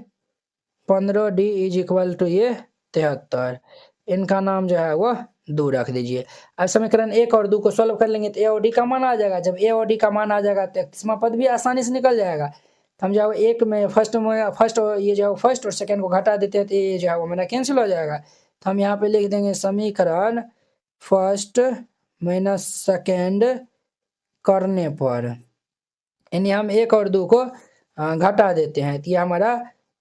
15D इज इक्वल टू ये 73, इनका नाम जो है वह 2 रख दीजिए। अब समीकरण 1 और 2 को सॉल्व कर लेंगे तो A और D का मान आ जाएगा। जब A और D का मान आ जाएगा तो 31वां पद भी आसानी से निकल जाएगा। तो हम जो है एक में फर्स्ट ये जो है फर्स्ट और सेकंड को घटा देते हैं तो ये जो है वो मेरा कैंसिल हो जाएगा। तो हम यहाँ पे लिख देंगे समीकरण फर्स्ट माइनस सेकेंड करने पर, यानी हम 1 और 2 को घटा देते हैं तो ये हमारा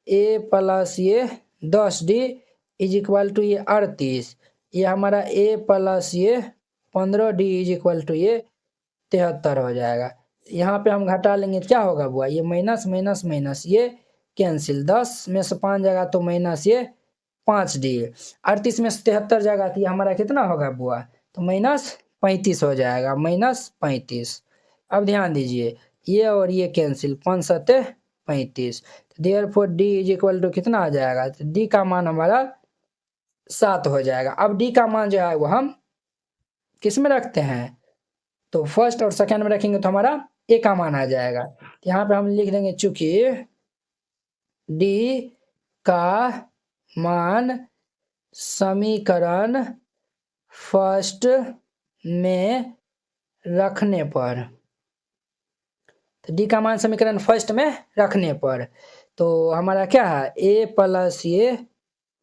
A प्लस ये 10D इज इक्वल टू ये 38, ये हमारा A प्लस ये 15D इज इक्वल टू ये 73 हो जाएगा। यहाँ पे हम घटा लेंगे क्या होगा बुआ, ये माइनस माइनस माइनस ये कैंसिल, 10 में से 5 जाएगा तो माइनस ये 5D, 38 में से 73 जाएगा तो ये हमारा कितना होगा बुआ, तो -35 हो जाएगा, -35। अब ध्यान दीजिए ये और ये कैंसिल, 5 सत्ते 35, therefore D is equal to कितना आ जाएगा, तो D का मान हमारा 7 हो जाएगा। अब D का मान जो है वो हम किस में रखते हैं, तो फर्स्ट और सेकंड में रखेंगे तो हमारा A का मान आ जाएगा। यहाँ पे हम लिख देंगे चूंकि D का मान समीकरण फर्स्ट में रखने पर, तो D का मान समीकरण फर्स्ट में रखने पर तो हमारा क्या है, A प्लस ये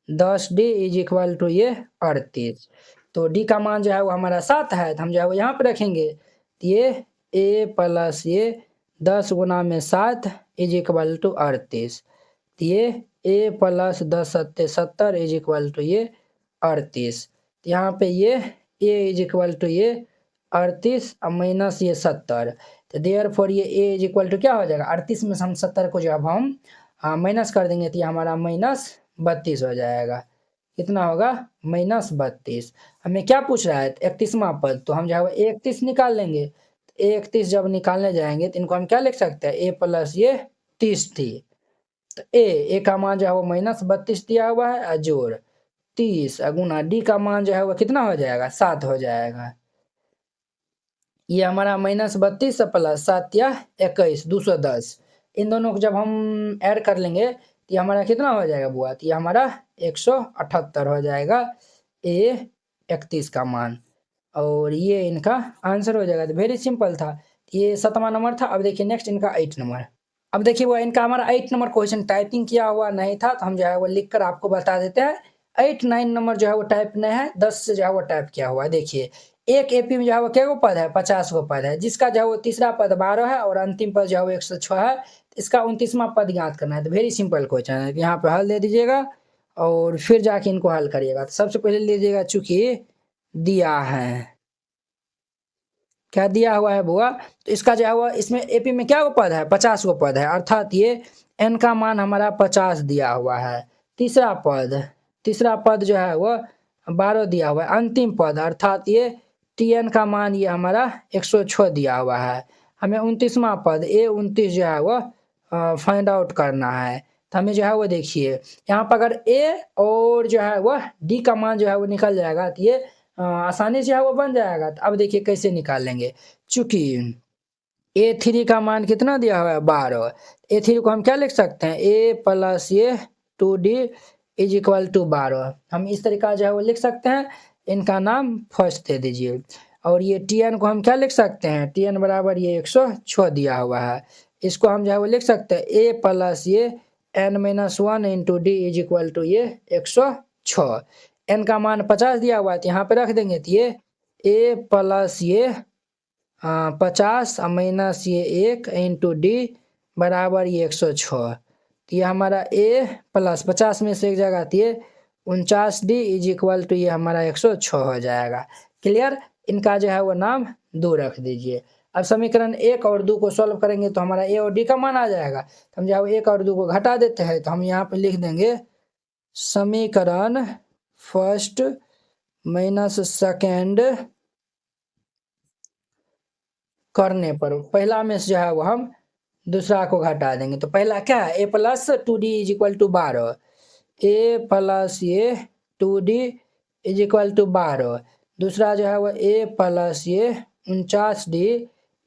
10D इज इक्वल टू ये 38, तो D का मान जो है वो हमारा 7 है तो हम जो है वो यहाँ पे रखेंगे। तो ये A प्लस ये 10 गुना में 7 इज इक्वल टू 38, तो ये A प्लस 10 सत्ते 70 इज इक्वल टू ये 38, तो यहाँ पे ये A इज इक्वल टू ये 38 और माइनस ये 70, तो देयरफॉर ये A इज इक्वल टू क्या हो जाएगा, 38 में से हम 70 को जब हम माइनस कर देंगे तो ये हमारा -32 हो जाएगा। कितना होगा, -32। हमें क्या पूछ रहा है, 31वां पद, तो हम जो है 31 निकाल लेंगे। 31 जब निकालने जाएंगे तो इनको हम क्या लिख सकते हैं, A प्लस ये 30 थी तो ए का मान जो है वो -32 दिया हुआ है और जोड़ 30 गुना डी का मान जो है वो कितना हो जाएगा 7 हो जाएगा। ये हमारा -32 प्लस 7 या 21 210 इन दोनों को जब हम ऐड कर लेंगे तो ये हमारा कितना हो जाएगा बुआ, तो ये हमारा 178 हो जाएगा ए 31 का मान और ये इनका आंसर हो जाएगा। तो वेरी सिंपल था, ये 7वां नंबर था। अब देखिए नेक्स्ट इनका 8 नंबर। अब देखिए वो इनका हमारा 8 नंबर क्वेश्चन टाइपिंग किया हुआ नहीं था तो हम जो है वो लिख कर आपको बता देते हैं। 8 9 नंबर जो है वो टाइप नहीं है, 10 से जो है वो टाइप किया हुआ है। देखिए एक एपी में जो है वो क्या पद है 50 गो पद है, जिसका जो है वो तीसरा पद 12 है और अंतिम पद जो है वो 106 है। इसका 29वां पद ज्ञात करना है। तो वेरी सिंपल क्वेश्चन है, यहाँ पे हल दे दीजिएगा और फिर जाके इनको हल करिएगा। तो सबसे पहले लीजिएगा, चूंकि दिया है, क्या दिया हुआ है बुआ, तो इसका जो है वो इसमें एपी में क्या पद है 50 गो पद है, अर्थात ये एन का मान हमारा 50 दिया हुआ है। तीसरा पद जो है वो 12 दिया हुआ है। अंतिम पद अर्थात ये टी एन का मान ये हमारा 106 दिया हुआ है। हमें 29वां पद ए 29 जो है वो फाइंड आउट करना है। तो हमें जो है वो देखिए यहाँ पर अगर ए और जो है वो डी का मान जो है वो निकल जाएगा तो ये आसानी से है वो बन जाएगा। तो अब देखिए कैसे निकालेंगे, चूंकि A3 का मान कितना दिया हुआ है 12। A3 को हम क्या लिख सकते हैं A प्लस ये 2D इज इक्वल टू 12। हम इस तरीका जो है वो लिख सकते हैं, इनका नाम फर्स्ट दे दीजिए। और ये TN को हम क्या लिख सकते हैं, TN बराबर ये 106 दिया हुआ है। इसको हम जो है वो लिख सकते हैं A प्लस ये n-1 into d is equal to ये 106। n का मान 50 दिया हुआ है तो यहाँ पे रख देंगे तो ये A प्लस ये 50 माइनस ये 1 इंटू डी बराबर ये 106। तो ये हमारा A प्लस 50 में से एक जगह तो ये 49D इज इक्वल टू ये हमारा 106 हो जाएगा। क्लियर, इनका जो है वो नाम 2 रख दीजिए। अब समीकरण 1 और 2 को सॉल्व करेंगे तो हमारा A और D का मान आ जाएगा। तो हम जो है 1 और 2 को घटा देते हैं, तो हम यहाँ पे लिख देंगे समीकरण फर्स्ट माइनस सेकेंड करने पर पहला में से जो है वो हम दूसरा को घटा देंगे। तो पहला क्या है A plus 2D is equal to 12, A plus ये 2D इज इक्वल टू 12। दूसरा जो है वो A प्लस ये 49D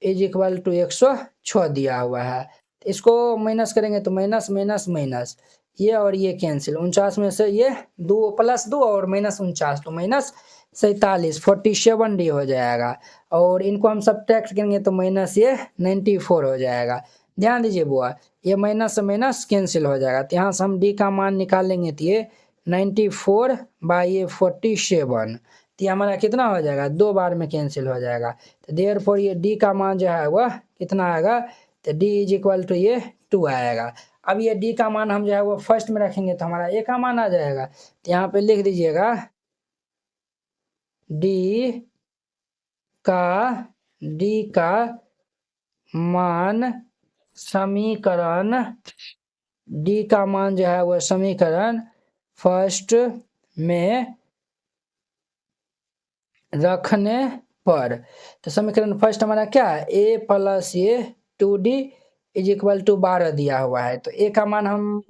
इज इक्वल टू 106 दिया हुआ है। इसको माइनस करेंगे तो माइनस माइनस माइनस ये और ये कैंसिल, 49 में से ये 2 प्लस 2 और माइनस 49 तो माइनस 47 47D हो जाएगा। और इनको हम सब्ट्रैक्ट करेंगे तो माइनस ये 94 हो जाएगा। ध्यान दीजिए बुआ, ये माइनस से माइनस कैंसिल हो जाएगा। तो यहाँ से हम डी का मान निकालेंगे तो ये 94 बाई ये 47, तो ये हमारा कितना हो जाएगा 2 बार में कैंसिल हो जाएगा। तो देयरफॉर ये डी का मान जो है वह कितना आएगा, तो डी इज इक्वल टू ये 2 आएगा। अब ये डी का मान हम जो है वो फर्स्ट में रखेंगे तो हमारा ए का मान आ जाएगा। तो यहाँ पे लिख दीजिएगा डी का मान समीकरण, डी का मान जो है वह समीकरण फर्स्ट में रखने पर। तो समीकरण फर्स्ट हमारा क्या है A प्लस ये 2D इज इक्वल टू 12 दिया हुआ है। तो A का मान हम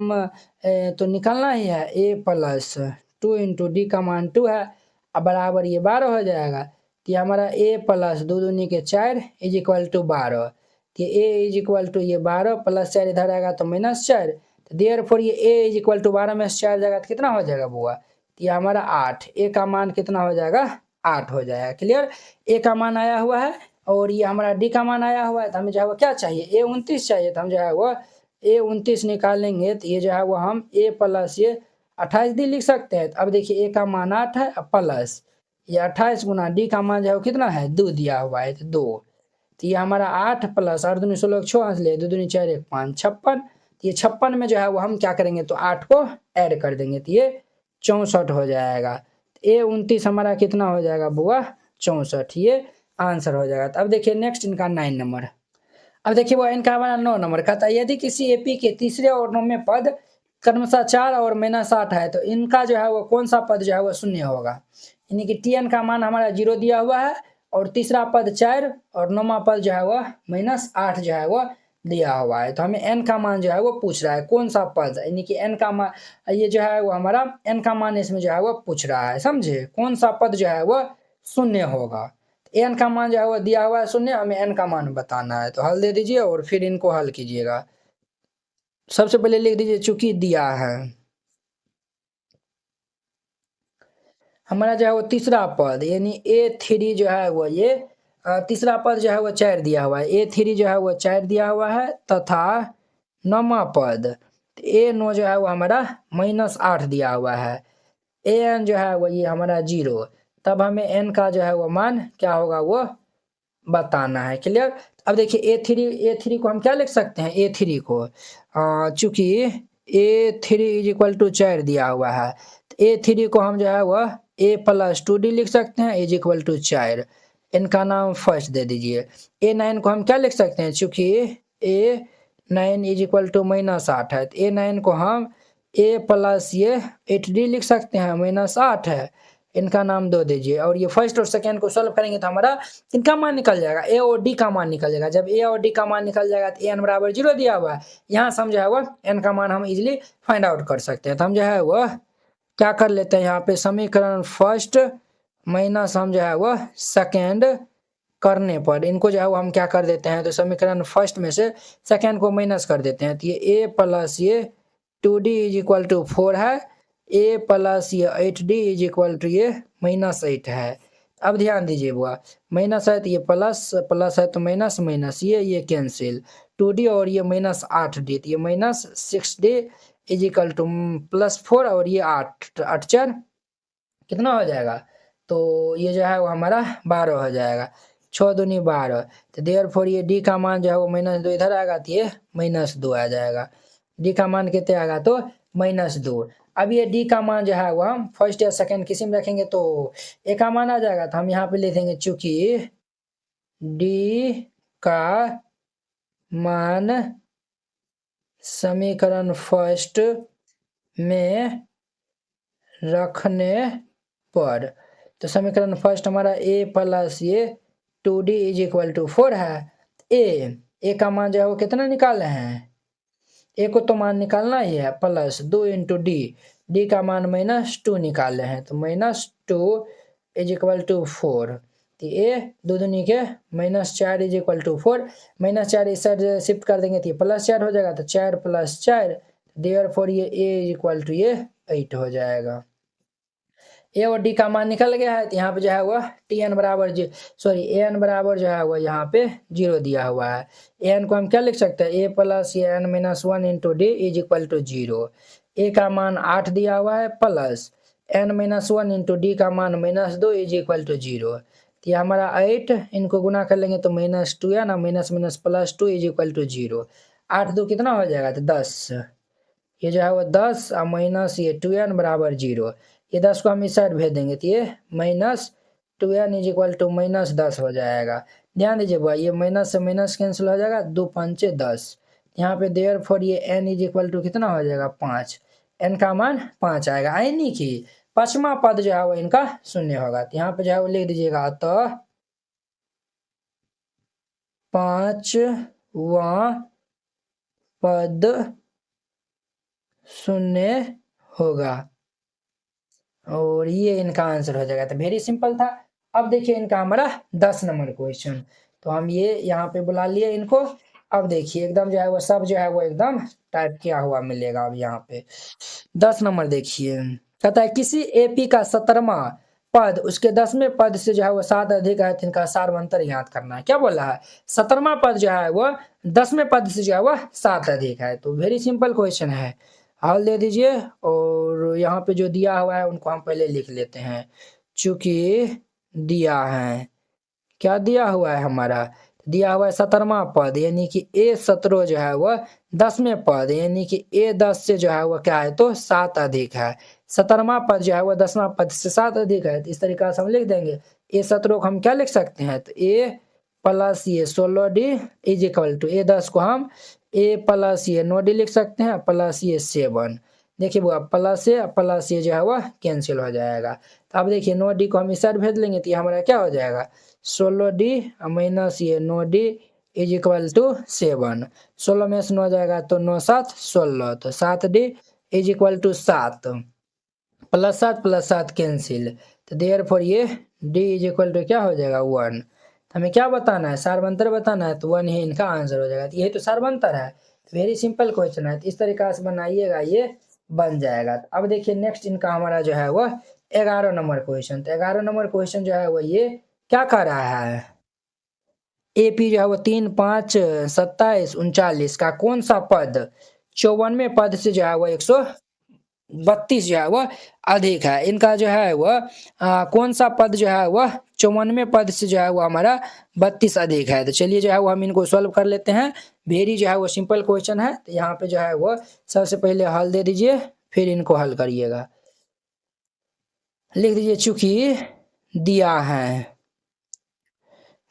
तो निकालना ही है, A प्लस 2 इंटू डी का मान 2 है, अब बराबर ये 12 हो जाएगा। तो ये हमारा A प्लस 2 दूनी के 4 इज इक्वल टू 12। तो ये A इज इक्वल टू ये 12 प्लस 4 इधर आएगा तो -4। तो देयरफॉर ये A इज इक्वल टू 12 में से 4 जाएगा तो कितना हो जाएगा बुआ, तो ये हमारा 8, A का मान कितना हो जाएगा 8 हो जाएगा। क्लियर, A का मान आया हुआ है और ये हमारा D का मान आया हुआ है। तो हमें जो है वो क्या चाहिए A 29 चाहिए। तो हम जो है वो A 29 निकालेंगे तो ये जो है वो हम A प्लस ये 28D लिख सकते हैं। तो अब देखिए A का मान 8 है प्लस ये 28 गुना D का मान जो है वो कितना है 2 दिया हुआ है, तो 2। तो ये हमारा 8 प्लस 8 दूनी 16 6 हंस ले 2 दूनी 4 1 5 56। तो ये 56 में जो है वो हम क्या करेंगे तो 8 को ऐड कर देंगे तो ये 64 हो जाएगा। A 29 हमारा कितना हो जाएगा बुआ 64, ये आंसर हो जाएगा। तो अब देखिए नेक्स्ट इनका 9 नंबर। अब देखिए वो इनका हमारा 9 नंबर का था, यदि किसी एपी के तीसरे और 9वें पद क्रमशः 4 और -8 है तो इनका जो है वो कौन सा पद जो है वो शून्य होगा। यानी कि TN का मान हमारा 0 दिया हुआ है और तीसरा पद 4 और 9वां पद जो है वह -8 जो है वो दिया हुआ है। तो हमें n का मान जो है वो पूछ रहा है, कौन सा पद, यानी कि n का मान, ये जो है वो हमारा n का मान इसमें जो है वो पूछ रहा है, समझे, कौन सा पद जो है वो शून्य होगा। n का मान जो है वो दिया हुआ है शून्य, हमें n का मान बताना है। तो हल दे दीजिए और फिर इनको हल कीजिएगा। सबसे पहले लिख दीजिए चूंकि दिया है, हमारा जो है वो तीसरा पद यानी a3 जो है वो ये तीसरा पद जो है वो 4 दिया हुआ है, a3 जो है वो 4 दिया हुआ है, तथा नौवां पद a9 जो है वो हमारा -8 दिया हुआ है, an जो है वो ये हमारा 0। तब हमें n का जो है वो मान क्या होगा वो बताना है। क्लियर। अब देखिए a3 को हम क्या लिख सकते हैं, a3 को चूंकि a3 इज इक्वल टू 4 दिया हुआ है, तो a3 को हम जो है वह a+2d लिख सकते हैं इज इक्वल टू 4। इनका नाम फर्स्ट दे दीजिए। a9 को हम क्या लिख सकते हैं, चूंकि a9 इज इक्वल टू -8 है, तो a9 को हम a+8d लिख सकते हैं, -8 है, इनका नाम दे दीजिए। और ये फर्स्ट और सेकंड को सॉल्व करेंगे तो हमारा इनका मान निकल जाएगा, a और d का मान निकल जाएगा। जब a और d का मान निकल जाएगा तो an बराबर 0 दिया हुआ है, यहाँ से हम जो है वो n का मान हम इजीली फाइंड आउट कर सकते हैं। तो हम जो है वो क्या कर लेते हैं, यहाँ पे समीकरण फर्स्ट माइनस हम जो है वो सेकेंड करने पर इनको जो है वो हम क्या कर देते हैं, तो समीकरण फर्स्ट में से सेकेंड को माइनस कर देते हैं। तो ये a+ ये 2d इज इक्वल टू 4 है, a+ ये 8d इज इक्वल टू ये -8 है। अब ध्यान दीजिए बुआ, माइनस है तो ये प्लस, प्लस है तो माइनस, माइनस ये कैंसिल, 2d और ये -8d, तो ये -6d इज इक्वल टू +4 और ये 8 8 4 कितना हो जाएगा, तो ये जो है वो हमारा 12 हो जाएगा, 6 दूनी 12। तो देयरफॉर ये d का मान जो है वो -2 इधर आएगा तो ये -2 आ जाएगा। d का मान कितने आएगा, तो -2। अब ये d का मान जो है वो हम फर्स्ट या सेकंड किसी में रखेंगे तो a का मान आ जाएगा, तो हम यहाँ पे लिख देंगे चूंकि d का मान समीकरण फर्स्ट में रखने पर, तो समीकरण फर्स्ट हमारा a+ ये 2d इज इक्वल टू 4 है। a का मान जो है वो कितना निकाले हैं, a को तो मान निकालना ही है, +2 × d का मान -2 निकाले हैं, तो -2 इज इक्वल टू 4। तो a 2 दूनी के -4 इज इक्वल टू 4, -4 इस साइड शिफ्ट कर देंगे तो ये +4 हो जाएगा, तो 4 + 4 देयरफॉर ये a इज इक्वल टू ये 8 हो जाएगा। a और d का मान निकल गया है, तो यहाँ पे जो है वह an बराबर an बराबर जो है वह यहाँ पे 0 दिया हुआ है। an को हम क्या लिख सकते हैं, a+ ये n-1 × d is equal to 0। a का मान 8 दिया हुआ है, प्लस n-1 × d का मान -2 इज इक्वल टू 0। तो ये हमारा 8, इनको गुना कर लेंगे तो -2n और +2 इज इक्वल टू 0। 8 2 कितना हो जाएगा, तो 10, ये जो है वो 10 और माइनस ये 2n बराबर 0। ये 10 को हम इस साइड भेज देंगे तो ये -2n इज इक्वल टू -10 हो जाएगा। ध्यान दीजिए बुआ, ये माइनस से माइनस कैंसिल हो जाएगा, 2 5 10। यहाँ पे देयरफॉर ये n इज इक्वल टू कितना हो जाएगा, 5, n का मान 5 आएगा, यानी कि पांचवा पद जो है वो इनका शून्य होगा। तो यहाँ पे जो है वो लिख दीजिएगा, अतः पांचवा पद शून्य होगा, और ये इनका आंसर हो जाएगा। तो वेरी सिंपल था। अब देखिए इनका हमारा 10 नंबर क्वेश्चन, तो हम ये यहाँ पे बुला लिए इनको। अब देखिए एकदम जो है वो सब जो है वो एकदम टाइप किया हुआ मिलेगा। अब यहाँ पे 10 नंबर देखिए, कहता है किसी एपी का 17वां पद उसके 10वें पद से जो है वो 7 अधिक है, तो इनका सारवंतर याद करना है। क्या बोला है, 17वां पद जो है वो 10वें पद से जो है वो 7 अधिक है। तो वेरी सिंपल क्वेश्चन है, हल दे दीजिए। और यहाँ पे जो दिया हुआ है उनको हम पहले लिख लेते हैं। चूंकि दिया है, क्या दिया हुआ है हमारा, दिया हुआ है 17वां पद, यानी कि a17 जो है वह 10वें पद, यानी कि a10 से जो है वह क्या है, तो 7 अधिक है। 17वां पद जो है वह 10वां पद से 7 अधिक है, तो इस तरीका से हम लिख देंगे। a17 को हम क्या लिख सकते हैं, तो a+ ये 16d is equal to a10 को हम a+ ये 9d लिख सकते हैं, प्लस ये 7। देखिए वो प्लस ये जो है वह कैंसिल हो जाएगा। तो अब देखिए 9d को हम इस साइड भेज लेंगे तो ये हमारा क्या हो जाएगा, 16d माइनस ये 9d इज इक्वल टू 7। 16 में से 9 जाएगा तो 9 7 16, तो 7D is equal to 7 plus 7 cancel, तो देयरफॉर ये D इज इक्वल टू क्या हो जाएगा 1। हमें क्या बताना है, सार्वंतर बताना है, तो 1 ही इनका आंसर हो जाएगा। तो यही तो सार्वंतर है, वेरी सिंपल क्वेश्चन है। तो इस तरीका से बनाइएगा, ये बन जाएगा। अब देखिए नेक्स्ट इनका हमारा जो है वह 11 नंबर क्वेश्चन। तो 11 नंबर क्वेश्चन जो है वो ये क्या कर रहा है, एपी जो है वो 3 5 27 39 का कौन सा पद 54वें पद से जो है वो 132 जो है वह अधिक है। इनका जो है वह कौन सा पद जो है वह 54वें पद से जो है वो हमारा 32 अधिक है। तो चलिए जो है वो हम इनको सॉल्व कर लेते हैं। वेरी जो है वो सिंपल क्वेश्चन है। तो यहाँ पे जो है वो सबसे पहले हल दे दीजिए, फिर इनको हल करिएगा। लिख दीजिए चूंकि दिया है,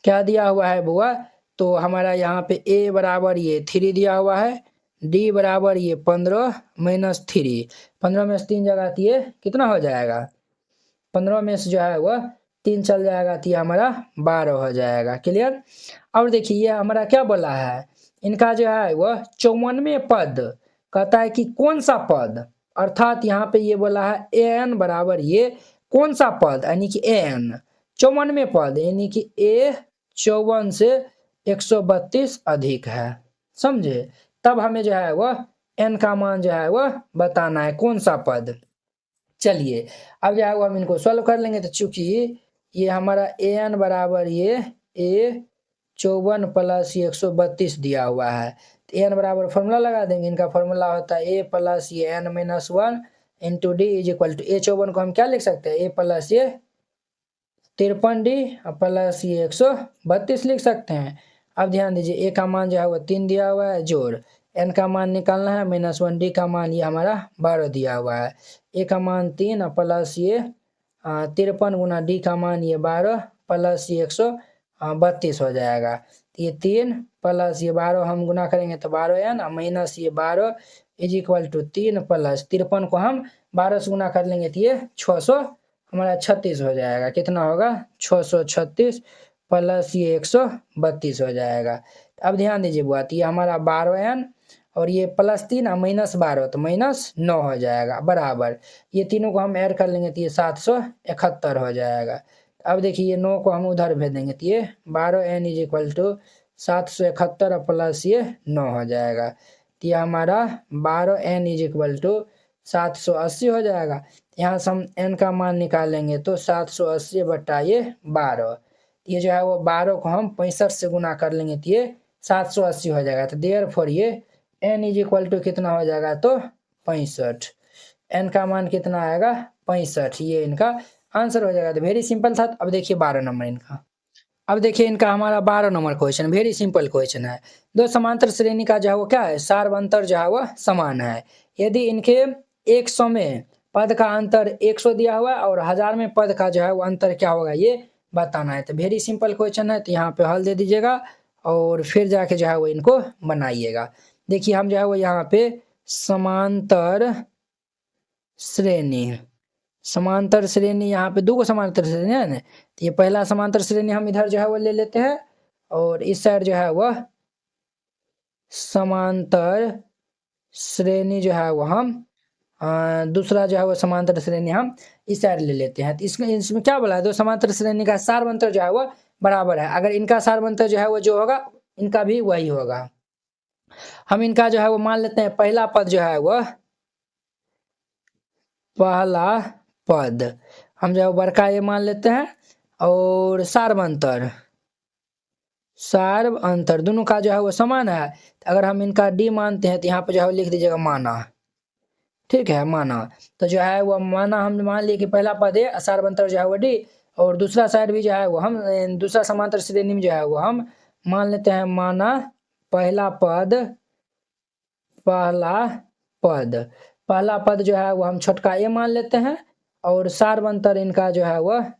क्या दिया हुआ है बुआ, तो हमारा यहाँ पे a बराबर ये 3 दिया हुआ है, d बराबर ये 15 माइनस 3, 15 में से 3 जगह तो ये कितना हो जाएगा, 15 में से जो है वह 3 चल जाएगा तो ये हमारा 12 हो जाएगा। क्लियर। और देखिए ये हमारा क्या बोला है, इनका जो है वह 54वें पद, कहता है कि कौन सा पद, अर्थात यहाँ पे ये बोला है an बराबर ये कौन सा पद, यानी कि an 54वें पद, यानी कि a 54 से 132 अधिक है, समझे। तब हमें जो है वह n का मान जो है वह बताना है कौन सा पद। चलिए अब जो है वो हम इनको सॉल्व कर लेंगे। तो चूंकि ये हमारा an बराबर ये a 54 प्लस ये 132 दिया हुआ है, तो n बराबर फॉर्मूला लगा देंगे। इनका फॉर्मूला होता है a प्लस ये n minus 1 into d is equal to a 54 को हम क्या लिख सकते हैं, a प्लस ये 53D प्लस ये 132 लिख सकते हैं। अब ध्यान दीजिए a का मान जो है वो 3 दिया हुआ है, जोड़ n का मान निकालना है माइनस 1, d का मान ये हमारा 12 दिया हुआ है, a का मान 3 प्लस ये 53 गुना d का मान ये 12 प्लस ये 132 हो जाएगा। तो ये 3 प्लस ये 12 हम गुना करेंगे तो 12n माइनस ये 12 इज इक्वल टू 3 प्लस 53 को हम 12 से गुना कर लेंगे तो ये 600 हमारा 36 हो जाएगा। कितना होगा 636 प्लस ये 132 हो जाएगा। अब ध्यान दीजिए बुआ, तो ये हमारा 12n और ये प्लस 3 माइनस 12 तो माइनस 9 हो जाएगा, बराबर ये तीनों को हम ऐड कर लेंगे तो ये 771 हो जाएगा। अब देखिए ये 9 को हम उधर भेज देंगे तो ये 12n is equal to 771 plus ये 9 हो जाएगा। तो ये हमारा 12n इज इक्वल टू 780 हो जाएगा। यहाँ से हम n का मान निकालेंगे तो 780 बटा ये 12, ये जो है वो 12 को हम 65 से गुना कर लेंगे तो ये 780 हो जाएगा। तो देयरफॉर ये n इज इक्वल टू कितना हो जाएगा, तो 65, n का मान कितना आएगा 65, ये इनका आंसर हो जाएगा। तो वेरी सिंपल था। अब देखिए 12 नंबर इनका, अब देखिए इनका हमारा 12 number question very simple question है। दो समांतर श्रेणी का जो है वो क्या है, सार्वंतर जो है वह समान है। यदि इनके 100 में पद का अंतर 100 दिया हुआ है और 1000 में पद का जो है वो अंतर क्या होगा ये बताना है। तो वेरी सिंपल क्वेश्चन है। तो यहाँ पे हल दे दीजिएगा और फिर जाके जो है वो इनको बनाइएगा। देखिए हम जो है वो यहाँ पे समांतर श्रेणी यहाँ पे 2 समांतर श्रेणी है ना, तो ये पहला समांतर श्रेणी हम इधर जो है वो ले लेते हैं और इस साइड जो है वह समांतर श्रेणी जो है वो हम दूसरा जो है वो समांतर श्रेणी हम इस साइड ले लेते हैं। तो इसमें क्या बोला है, 2 समांतर श्रेणी का सारवंतर जो है वो बराबर है। अगर इनका सारवंतर जो है वो जो होगा इनका भी वही होगा। हम इनका जो है वो मान लेते हैं पहला पद जो है वह पहला पद हम जो है बड़का ये मान लेते हैं और सार्वंतर दोनों का जो है वो समान है। तो अगर हम इनका डी मानते हैं तो यहाँ पे जो है लिख दीजिएगा माना, ठीक है माना। तो जो है वो माना हम मान लिए कि पहला पद है सार्वंतर जो है वो डी, और दूसरा साइड भी जो है वो हम दूसरा समांतर श्रेणी में जो है वो हम मान लेते हैं माना पहला पद जो है वो हम छोटका ए मान लेते हैं और सार्वंतर इनका जो है वह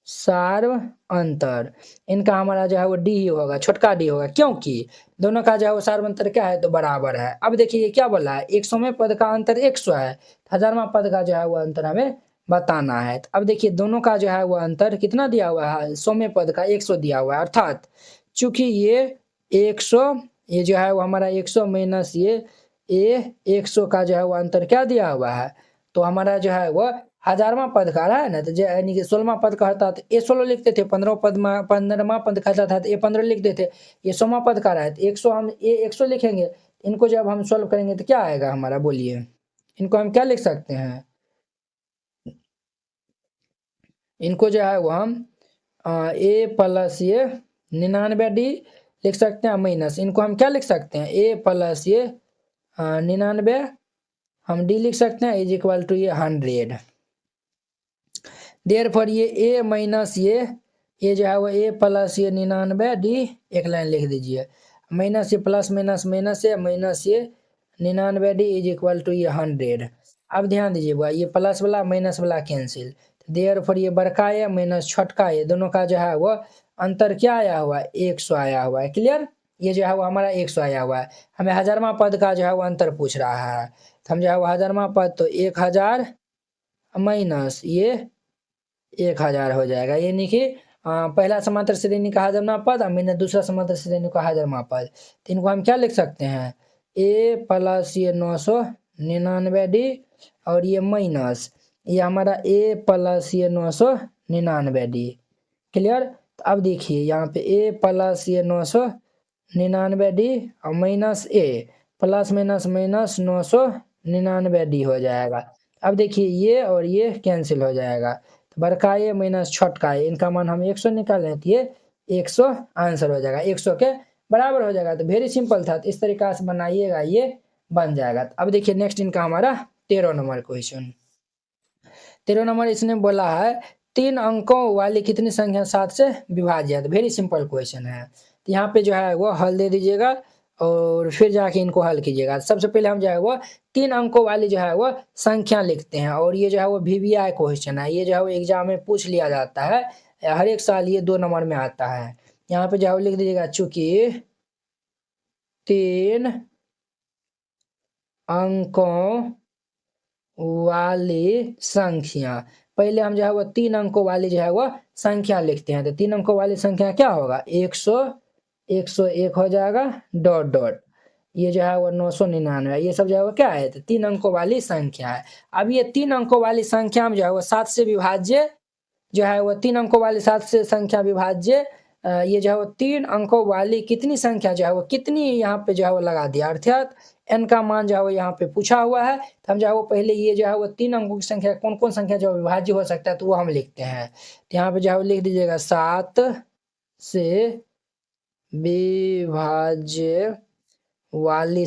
सार्वंतर इनका हमारा जो है वो डी ही होगा, छोटका डी होगा, क्योंकि दोनों का जो है वो सार्वंतर क्या है तो बराबर है। अब देखिए ये क्या बोला है, 100वें पद का अंतर 100 है, 1000वां पद का जो है वो अंतर हमें बताना है। तो अब देखिए दोनों का जो है वो अंतर कितना दिया हुआ है, 100वें पद का 100 दिया हुआ है, अर्थात चूंकि ये 100, ये जो है वो हमारा 100 माइनस ये 100 का जो है वो अंतर क्या दिया हुआ है, तो हमारा जो है वो 1000वां पद का रहा है ना, तो यानी कि 16वां पद का था तो ये 16 लिखते थे, 15वां पद का था तो ये 15 लिख देते, ये 100वां पद का रहा है तो 100 हम ये 100 लिखेंगे। इनको जब हम सॉल्व करेंगे तो क्या आएगा हमारा, बोलिए इनको हम क्या लिख सकते हैं, इनको जो है वो हम ए प्लस ये 99D लिख सकते हैं माइनस, इनको हम क्या लिख सकते हैं, ए प्लस ये 99 हम डी लिख सकते हैं इज इक्वल टू ये 100। देयरफॉर ये ए माइनस ये जो है वो ए प्लस ये 99D एक लाइन लिख दीजिए, माइनस ये प्लस माइनस माइनस ये 99D इज इक्वल टू ये 100। अब ध्यान दीजिए बुआ, ये प्लस वाला माइनस वाला कैंसिल, देयरफॉर ये बड़का है माइनस छोटका है, दोनों का जो है वो अंतर क्या आया हुआ है, 100 आया हुआ है। क्लियर, ये जो है वो हमारा 100 आया हुआ है, हमें 1000वां पद का जो है वो अंतर पूछ रहा है, तो हम जो है वो 1000वां पद तो 1000 माइनस ये 1000 हो जाएगा, यानी कि पहला समांतर श्रेणी का 1000वां पद और मैंने दूसरा समांतर श्रेणी का 1000वां पद, तो इनको हम क्या लिख सकते हैं, ए प्लस ये 999D और ये माइनस ये हमारा ए प्लस ये 999D। क्लियर, तो अब देखिए यहाँ पे ए प्लस ये 999D और माइनस ए प्लस माइनस माइनस 999D हो जाएगा। अब देखिए ये और ये कैंसिल हो जाएगा, तो बड़का ये माइनस छोटका ये, इनका मान हम 100 निकालें तो ये 100 आंसर हो जाएगा, 100 के बराबर हो जाएगा। तो वेरी सिंपल था, तो इस तरीका से बनाइएगा, ये बन जाएगा। अब देखिए नेक्स्ट इनका हमारा 13 नंबर क्वेश्चन, 13 नंबर इसने बोला है 3 अंकों वाली कितनी संख्या 7 से विभाज्य है, तो वेरी सिंपल क्वेश्चन है। तो यहाँ पे जो है वो हल दे दीजिएगा और फिर जाके इनको हल कीजिएगा। सबसे पहले हम जो है वो 3 अंकों वाली जो है वो संख्या लिखते हैं, और ये जो है वो VVI क्वेश्चन है, ये जो है वो एग्जाम में पूछ लिया जाता है, हर एक साल ये 2 नंबर में आता है। यहाँ पे जो है वो लिख दीजिएगा, चूंकि 3 अंकों वाली संख्या, पहले हम जो है वो 3 अंकों वाली जो है वो संख्या लिखते हैं, तो 3 अंकों वाली संख्या क्या होगा, 100 101 हो जाएगा डॉट डॉट, ये जो है वो 999, ये सब जो है वो क्या है, तो 3 अंकों वाली संख्या है। अब ये 3 अंकों वाली संख्या में जो है वो 7 से विभाज्य जो है वो 3 अंकों वाली 7 से संख्या विभाज्य, ये जो है वो 3 अंकों वाली कितनी संख्या जो है वो कितनी यहाँ पे जो है वो लगा दिया, अर्थात n का मान जो है वो यहाँ पे पूछा हुआ है, तो हम जो है वो पहले ये जो है वो 3 अंकों की संख्या कौन कौन संख्या जो विभाज्य हो सकता है तो वो हम लिखते हैं। तो यहाँ पे जो है वो लिख दीजिएगा 7 से विभाज्य वाली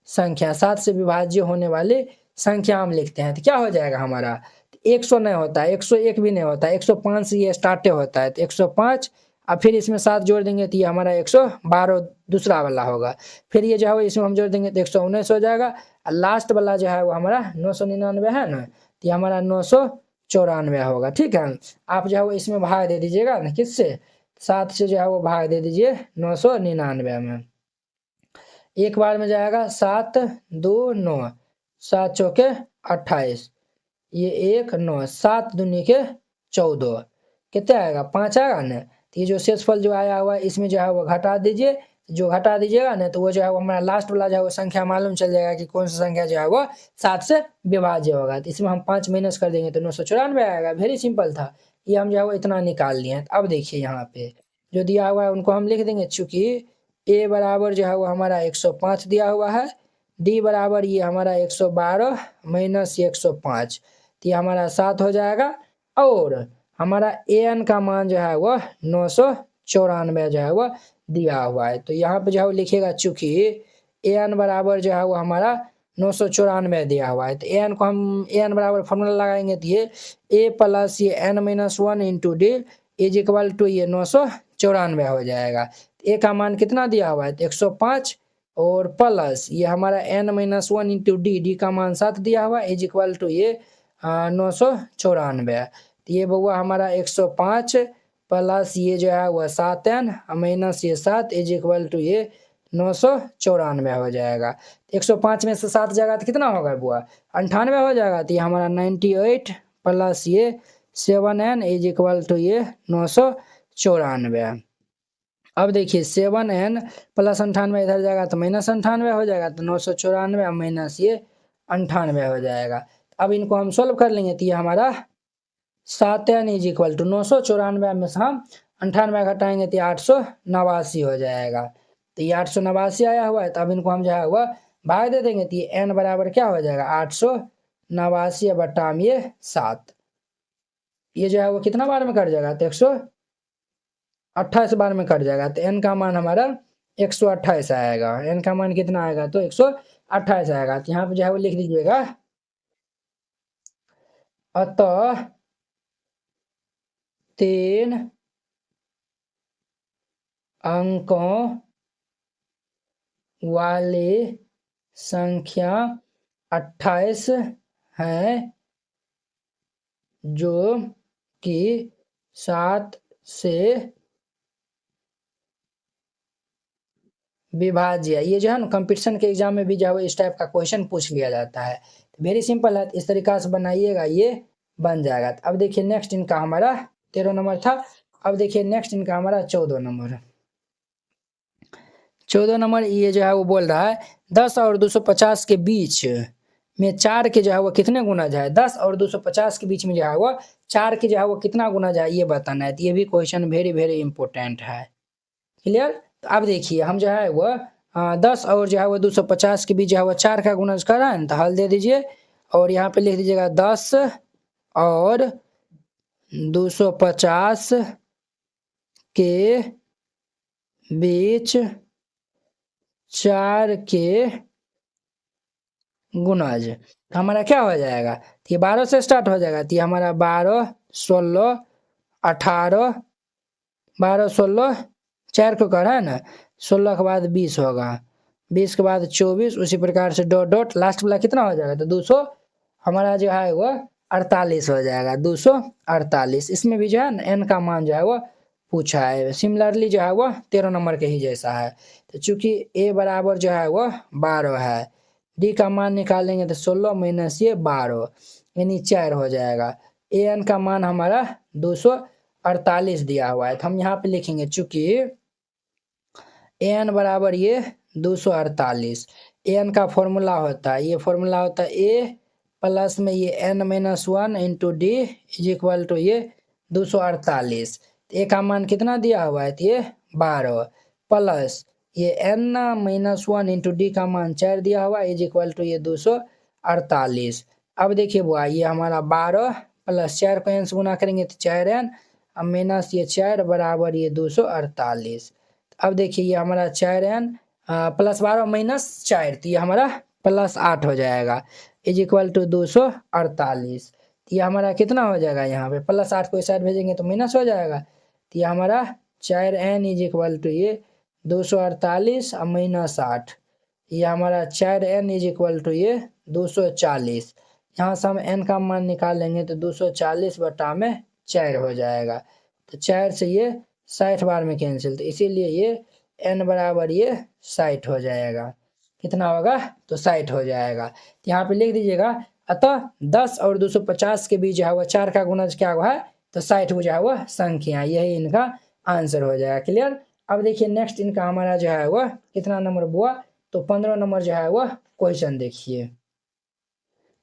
संख्या 7 से विभाज्य होने वाली संख्या हम लिखते हैं, तो क्या हो जाएगा हमारा, 100 नहीं होता है, 101 भी नहीं होता है, 105 से ये स्टार्ट होता है, तो 105 अब फिर इसमें 7 जोड़ देंगे तो ये हमारा 112 दूसरा वाला होगा, फिर ये जो है इसमें हम जोड़ देंगे तो 119 हो जाएगा, और लास्ट वाला जो है वो हमारा 999 है ना, तो ये हमारा 994 होगा। ठीक है, आप जो है वो इसमें भाग दे दीजिएगा ना, किससे, 7 से जो है वो भाग दे दीजिए 999 में, एक बार में जाएगा 7 2 9, 7 चौके 28, ये 1 9, 7 दूनी के 14, कितने आएगा 5 आएगा ना, तो ये जो शेषफल जो आया हुआ है इसमें जो है वो घटा दीजिए, जो घटा दीजिएगा ना तो वो जो है वो हमारा लास्ट वाला जो है वो संख्या मालूम चल जाएगा कि कौन सा संख्या जो है वो 7 से विभाज्य होगा, तो इसमें हम 5 माइनस कर देंगे तो 994 आएगा। वेरी सिंपल था, ये हम जो है वो इतना निकाल लिए। अब देखिए यहाँ पे जो दिया हुआ है उनको हम लिख देंगे, चूंकि ए बराबर जो है वो हमारा 105 दिया हुआ है, डी बराबर ये हमारा 112 माइनस 105, तो ये हमारा 7 हो जाएगा, और हमारा an का मान जो है वो 994 जो है वो दिया हुआ है। तो यहाँ पे जो है वो लिखिएगा, चूंकि an बराबर जो है वो हमारा 994 दिया हुआ है, तो an को हम an बराबर फॉर्मूला लगाएंगे तो ये a प्लस ये n minus 1 into d is equal to ये 994 हो जाएगा। a का मान कितना दिया हुआ है, तो 105 और प्लस ये हमारा n माइनस 1 इंटू डी का मान 7 दिया हुआ इज इक्वल टू ये 994, तो ये बउआ हमारा 105 प्लस ये जो है वह 7n माइनस ये 7 इज इक्वल टू ये 994 हो जाएगा। 105 में से 7 जाएगा तो कितना होगा बुआ, 98 हो जाएगा, तो ये हमारा 98 प्लस ये 7n इज इक्वल टू ये 994। अब देखिए 7n प्लस 98 इधर जाएगा तो माइनस 98 हो जाएगा, तो 994 माइनस ये 98 हो जाएगा। अब इनको हम सोल्व कर लेंगे तो ये हमारा 7n इज इक्वल टू 994 में से हम 98 घटाएंगे तो 889 हो जाएगा। तो ये 889 आया हुआ है, तो अब इनको हम जो है वह भाग दे देंगे तो ये n बराबर क्या हो जाएगा 889 बटा में ये 7। ये जो है वो कितना बार में कट जाएगा तो 128 बार में कट जाएगा, तो n का मान हमारा 128 आएगा। n का मान कितना आएगा तो 128 आएगा। तो यहाँ पे जो है वो लिख दीजिएगा, अतः 3 अंकों वाली संख्या 28 है जो कि 7 से विभाज्य। ये जो है ना कंपटीशन के एग्जाम में भी जो है इस टाइप का क्वेश्चन पूछ लिया जाता है। वेरी सिंपल है, इस तरीका से बनाइएगा ये बन जाएगा। अब देखिए नेक्स्ट इनका हमारा 13 नंबर था। अब देखिए नेक्स्ट इनका हमारा 14 नंबर। 14 नंबर ये जो है वो बोल रहा है 10 और 250 के बीच में 4 के जो है वो कितने गुना जाए। 10 और 250 के बीच में जो है वो 4 के जो है वो कितना गुना जाए ये बताना है। तो ये भी क्वेश्चन वेरी वेरी इंपॉर्टेंट है। क्लियर। तो अब देखिए हम जो है वो 10 और जो है वो 250 के बीच जो है वो 4 का गुणज कर रहा है, तो हल दे दीजिए और यहाँ पे लिख दीजिएगा 10 और 250 के बीच 4 के गुणज हमारा क्या हो जाएगा। तो ये 12 से स्टार्ट हो जाएगा, तो ये हमारा 12 16 18 12 16 4 को कर है ना, 16 के बाद 20 होगा, 20 के बाद 24, उसी प्रकार से डॉट डॉट लास्ट वाला कितना हो जाएगा तो 200 हमारा जो है वो 48 हो जाएगा, 248। इसमें भी जो है ना n का मान जो है वो पूछा है। सिमिलरली जो है वो 13 नंबर के ही जैसा है। तो चूंकि a बराबर जो है वो 12 है, d का मान निकालेंगे तो 16 माइनस ये 12 यानी 4 हो जाएगा। an का मान हमारा 248 दिया हुआ है, तो हम यहाँ पे लिखेंगे चूंकि an बराबर ये 248। an का फॉर्मूला होता है, ये फॉर्मूला होता है a प्लस में ये n minus 1 into d is equal to ये 248। ए का मान कितना दिया हुआ है तो ये 12 प्लस ये n माइनस 1 इंटू डी का मान 4 दिया हुआ है इज इक्वल टू ये 248। अब देखिए बुआ ये हमारा 12 प्लस 4 को n से गुना करेंगे तो 4n अब माइनस ये 4 बराबर ये 248। अब देखिए ये हमारा 4n प्लस 12 माइनस 4 तो ये हमारा प्लस 8 हो जाएगा इज इक्वल टू 248। तो ये हमारा कितना हो जाएगा, यहाँ पे प्लस 8 को इस साइड भेजेंगे तो माइनस हो जाएगा। तो ये हमारा 4n इज इक्वल टू ये 248 और माइनस 8, ये हमारा 4n इज इक्वल टू ये 240। यहाँ से हम n का मान निकाल लेंगे तो 240 बटा में 4 हो जाएगा। तो 4 से ये 60 बार में कैंसिल, तो इसीलिए ये n बराबर ये 60 हो जाएगा। कितना होगा तो 60 हो जाएगा। तो यहाँ पे लिख दीजिएगा अतः 10 और 250 के बीच जो है वह 4 का गुणज क्या हुआ है तो 60 जो है वह संख्या, यही इनका आंसर हो जाएगा। क्लियर। अब देखिए नेक्स्ट इनका हमारा जो है वह कितना नंबर हुआ तो 15 नंबर जो है वह क्वेश्चन देखिए।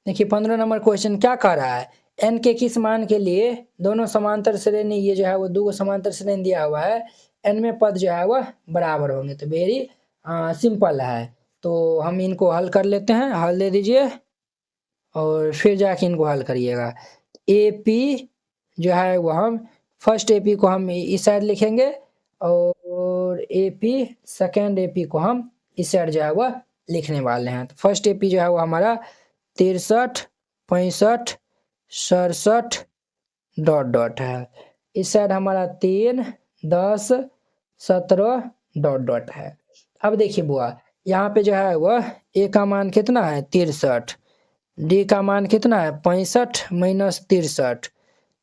देखिए 15 नंबर क्वेश्चन क्या कह रहा है, n के किस मान के लिए दोनों समांतर श्रेणी, ये जो है वो दो समांतर श्रेणी दिया हुआ है, n में पद जो है वह बराबर होंगे। तो वेरी सिंपल है, तो हम इनको हल कर लेते हैं। हल दे दीजिए और फिर जाके इनको हल करिएगा। AP जो है वो हम फर्स्ट AP को हम इस साइड लिखेंगे और AP सेकेंड AP को हम इस साइड जो है वह लिखने वाले हैं। तो फर्स्ट AP जो है वो हमारा 63 65 67 डॉट डॉट है, इस साइड हमारा 3 10 17 डॉट डॉट है। अब देखिए बुआ यहाँ पे जो है वह a का मान कितना है 63, d का मान कितना है 65 माइनस 63,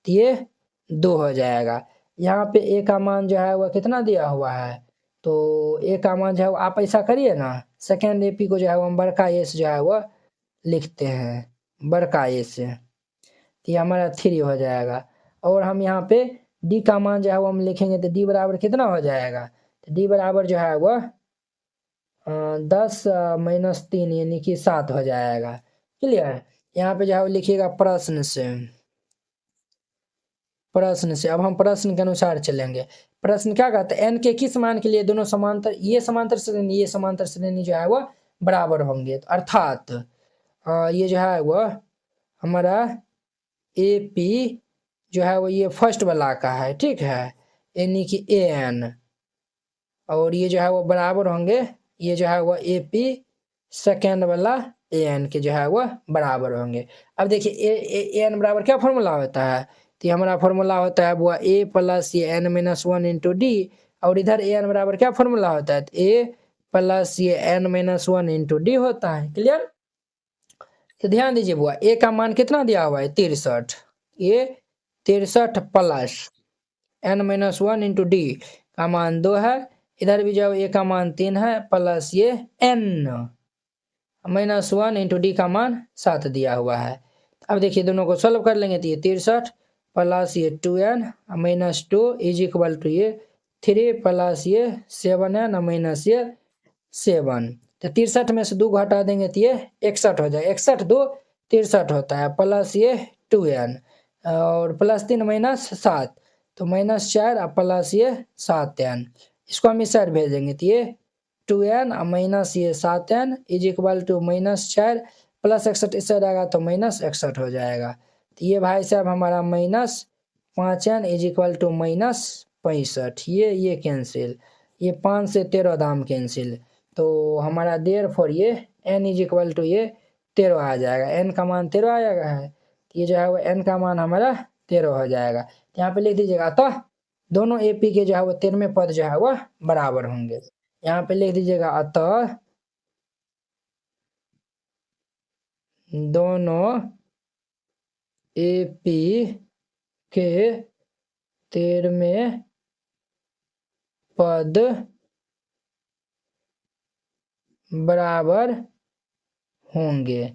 ये 2 हो जाएगा। यहाँ पे a का मान जो है वह कितना दिया हुआ है तो a का मान जो है आप ऐसा करिए ना, सेकेंड AP को जो है हम बड़का s जो है वह लिखते हैं, बड़का s, तो ये हमारा 3 हो जाएगा। और हम यहाँ पे d का मान जो है वो हम लिखेंगे तो d बराबर कितना हो जाएगा तो डी बराबर जो है वह 10 - 3 यानी कि 7 हो जाएगा। क्लियर। यहाँ पे जो है वो लिखिएगा प्रश्न से। अब हम प्रश्न के अनुसार चलेंगे। प्रश्न क्या कहता है, n के किस मान के लिए दोनों समांतर, ये समांतर श्रेणी जो है वह बराबर होंगे। तो अर्थात ये जो है वह हमारा ए पी जो है वो ये फर्स्ट वाला का है, ठीक है, यानी कि ए एन, और ये जो है वो बराबर होंगे, ये जो है वो ए पी सेकेंड वाला ए एन के जो है वह बराबर होंगे। अब देखिए ए एन बराबर क्या फॉर्मूला होता है, तो हमारा फॉर्मूला होता है वो ए प्लस ये एन माइनस 1 इंटू डी, और इधर ए एन बराबर क्या फॉर्मूला होता है, तो ए प्लस ये एन माइनस 1 इंटू डी होता है। क्लियर। तो ध्यान दीजिए बुआ, ए का मान कितना दिया हुआ है 63, ये 63 plus n minus 1 into d का मान 2 है, इधर भी जाओ ए का मान 3 है, प्लस ये एन माइनस 1 इंटू डी का मान 7 दिया हुआ है। अब देखिए दोनों को सॉल्व कर लेंगे, तो ये 63 प्लस ये 2n minus 2 is equal to ये 3 प्लस ये 7n माइनस ये 7। तो 63 में से 2 घटा देंगे तो ये 61 हो जाएगा, 61 2 63 होता है, प्लस ये 2n और प्लस 3 माइनस 7, तो माइनस 4 और प्लस ये 7n, इसको हम इस साइड भेजेंगे तो ये 2n माइनस ये 7n is equal to minus 4 plus 61 इस साइड आएगा तो माइनस 61 हो जाएगा। तो ये भाई साहब हमारा minus 5n is equal to minus 65, ये कैंसिल, ये 5 से 13 दाम कैंसिल, तो हमारा देयर फॉर ये n इज इक्वल टू ये 13 आ जाएगा, n का मान 13 आएगा है, ये जो है वो n का मान हमारा 13 हो जाएगा। तो यहाँ पे लिख दीजिएगा, अतः दोनों ए पी के जो है वो 13वें पद जो है वह बराबर होंगे। यहाँ पे लिख दीजिएगा, अतः दोनों ए पी के 13वें पद बराबर होंगे,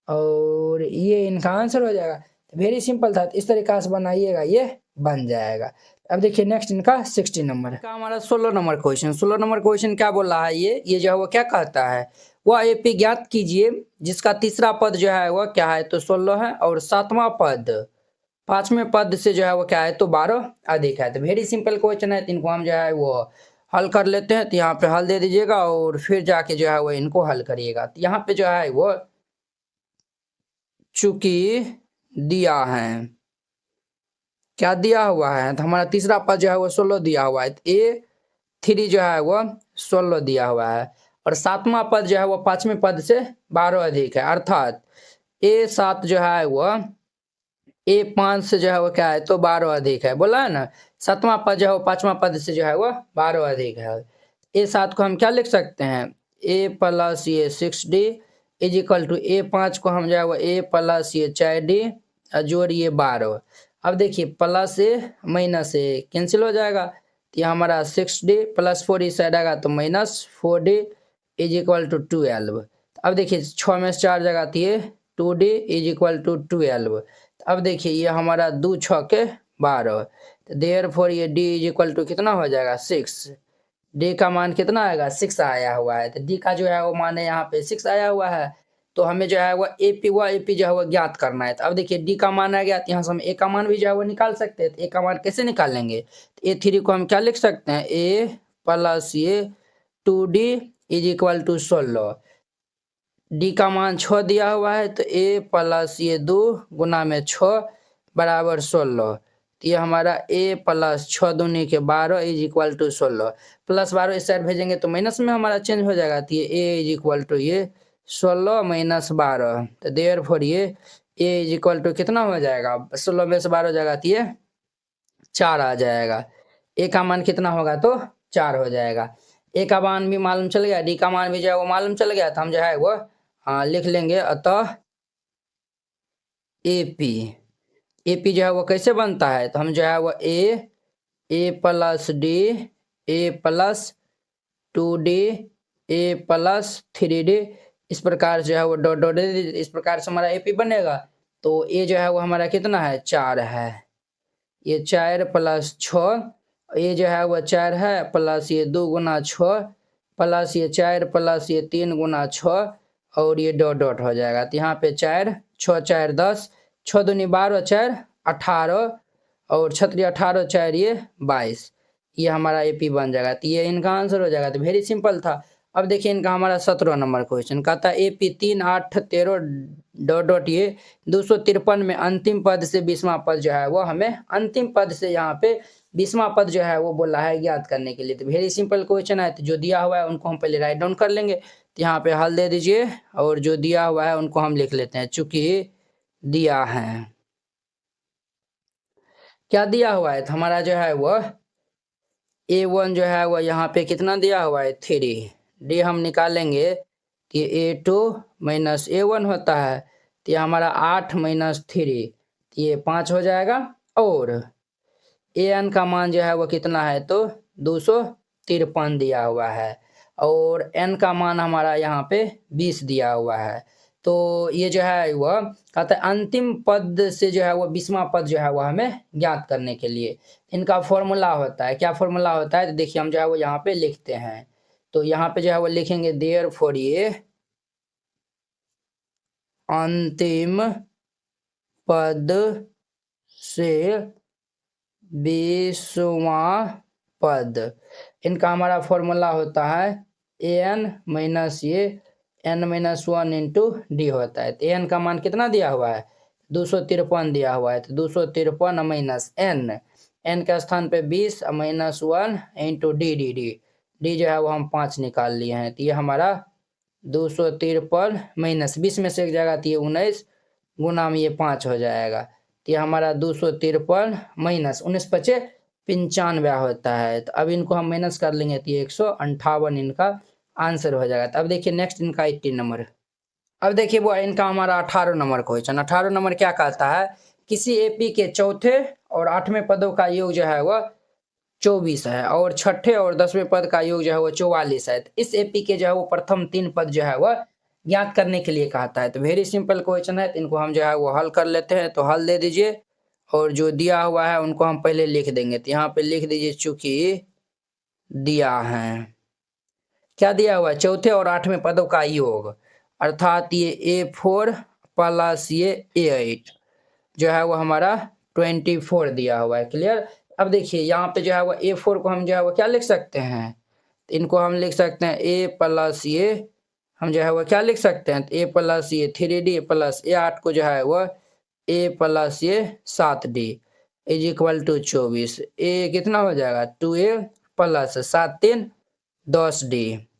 और ये इनका आंसर हो जाएगा। तो वेरी सिंपल था, इस तरीका से बनाइएगा, ये बन जाएगा। अब देखिए नेक्स्ट इनका 60 नंबर का हमारा 16 नंबर क्वेश्चन। 16 नंबर क्वेश्चन क्या बोल रहा है, ये जो है वो क्या कहता है, वह एपी ज्ञात कीजिए जिसका तीसरा पद जो है वह क्या है, तो 16 है, और सातवां पद 5वें पद से जो है वो क्या है, तो 12 अधिक है। तो वेरी सिंपल क्वेश्चन है, तो इनको हम जो है वो हल कर लेते हैं। तो यहाँ पे हल दे दीजिएगा और फिर जाके जो है वो इनको हल करिएगा। तो यहाँ पे जो है वो चूंकि दिया है, क्या दिया हुआ है, तो हमारा तीसरा पद जो है वो 16 दिया हुआ है, तो A3 जो है वो 16 दिया हुआ है, और सातवां पद जो है वो 5वें पद से 12 अधिक है, अर्थात A7 जो है वो A5 से जो है वो क्या है, तो 12 अधिक है, बोला है ना। सातवां पद जो है वो 5वां पद से जो है वो 12 अधिक है। A7 को हम क्या लिख सकते हैं, A प्लस ये 6D is equal to A5 को हम जो है वो A प्लस ये 4D जोड़ ये 12। अब देखिए प्लस ए माइनस ए कैंसिल हो जाएगा, तो ये हमारा 6D प्लस 4 इस साइड आएगा तो minus 4D is equal to 12। अब देखिए 6 में से 4 जगह तो ये 2D इज इक्वल टू 12। अब देखिए ये हमारा 2 6 के 12, तो देयर फोर ये D इज इक्वल टू कितना हो जाएगा 6। D का मान कितना आएगा 6 आया हुआ है, तो D का जो है वो मान है यहाँ पे 6 आया हुआ है, तो हमें जो है वो AP जो है वो ज्ञात करना है। तो अब देखिए D का मान आ गया, तो यहाँ से हम A का मान भी जो है वो निकाल सकते हैं। तो A का मान कैसे निकालेंगे, तो A3 को हम क्या लिख सकते हैं, A प्लस ये 2D is equal to 16। D का मान 6 दिया हुआ है, तो A प्लस ये 2 गुना में 6 बराबर 16। तो ये हमारा A प्लस 6 दूनी के 12 इज इक्वल टू 16, प्लस 12 इस साइड भेजेंगे तो माइनस में हमारा चेंज हो जाएगा। तो ये A इज इक्वल टू ये 16 माइनस 12, तो देयर फोर ये A इज इक्वल टू कितना हो जाएगा, 16 में से 12 जाएगा तो ये 4 आ जाएगा। A का मान कितना होगा, तो 4 हो जाएगा। A का मान भी मालूम चल गया, D का मान भी जो है वो मालूम चल गया, तो हम जो है वो लिख लेंगे, अतः AP जो है वो कैसे बनता है, तो हम जो है वो A plus D A plus 2D A plus 3D इस प्रकार जो है वो डॉट डॉट इस प्रकार से हमारा AP बनेगा। तो A जो है वो हमारा कितना है 4 है, ये 4 प्लस 6 ये जो है वह 4 है प्लस ये 2 गुना 6 प्लस ये 4 प्लस ये 3 गुना 6 और ये डॉट डॉट हो जाएगा। तो यहाँ पे 4 6 4 10 6 दूनी 12 4 18 और 6 18 4 ये 22 ये हमारा एपी बन जाएगा। तो ये इनका आंसर हो जाएगा। तो वेरी सिंपल था। अब देखिए इनका हमारा 17 नंबर क्वेश्चन कहता है एपी 3 8 13 डॉट डॉट ये 253 में अंतिम पद से 20वां पद जो है वो हमें अंतिम पद से यहाँ पे 20वां पद जो है वो बोला है ज्ञात करने के लिए। तो वेरी सिंपल क्वेश्चन है। तो जो दिया हुआ है उनको हम पहले राइट डाउन कर लेंगे। तो यहाँ पे हल दे दीजिए और जो दिया हुआ है उनको हम लिख लेते हैं। चूंकि दिया है क्या दिया हुआ है तो हमारा जो है वह A1 जो है वह यहाँ पे कितना दिया हुआ है 3 डी हम निकालेंगे कि A2 माइनस A1 होता है। तो ये हमारा 8 माइनस 3 ये 5 हो जाएगा। और AN का मान जो है वो कितना है तो 253 दिया हुआ है और N का मान हमारा यहाँ पे 20 दिया हुआ है। तो ये जो है वह कहता है अंतिम पद से जो है वो 20वां पद जो है वह हमें ज्ञात करने के लिए इनका फॉर्मूला होता है। क्या फॉर्मूला होता है तो देखिए हम जो है वो यहाँ पे लिखते हैं। तो यहाँ पे जो है वो लिखेंगे देयरफॉर ये अंतिम पद से 20वां पद इनका हमारा फॉर्मूला होता है an माइनस ये n माइनस 1 इंटू डी होता है। तो एन का मान कितना दिया हुआ है 253 दिया हुआ है। तो 253 माइनस एन के स्थान पे 20 minus 1 into d d d D जो है वो हम 5 निकाल लिए हैं। तो ये हमारा 253 माइनस 20 में से एक जाएगा तो ये 19 गुना में ये 5 हो जाएगा। तो ये हमारा 253 माइनस 19 बचे 95 होता है। तो अब इनको हम माइनस कर लेंगे तो ये 158 इनका आंसर हो जाएगा। तो अब देखिए नेक्स्ट इनका 18 नंबर। अब देखिए वो इनका हमारा 18 नंबर क्वेश्चन। 18 नंबर क्या कहता है किसी एपी के चौथे और 8वें पदों का योग जो है वह 24 है और छठे और 10वें पद का योग जो है वो 44 है। तो इस एपी के जो है वो प्रथम 3 पद जो है वह ज्ञात करने के लिए कहता है। तो वेरी सिंपल क्वेश्चन है। तो इनको हम जो है वो हल कर लेते हैं। तो हल दे दीजिए और जो दिया हुआ है उनको हम पहले लिख देंगे। तो यहाँ पे लिख दीजिए चूंकि दिया है क्या दिया हुआ है चौथे और 8वें पदों का योग अर्थात ये A4 प्लस ये A8 जो है वो हमारा 24 दिया हुआ है। क्लियर। अब देखिए यहाँ पे जो है वो A4 को हम जो है वो क्या लिख सकते हैं इनको हम लिख सकते हैं A प्लस ये हम जो है वो क्या लिख सकते हैं A प्लस ये 3D प्लस A8 को जो है वो A प्लस ये 7D is equal to 24 A कितना हो जाएगा 2A plus 7 3 10D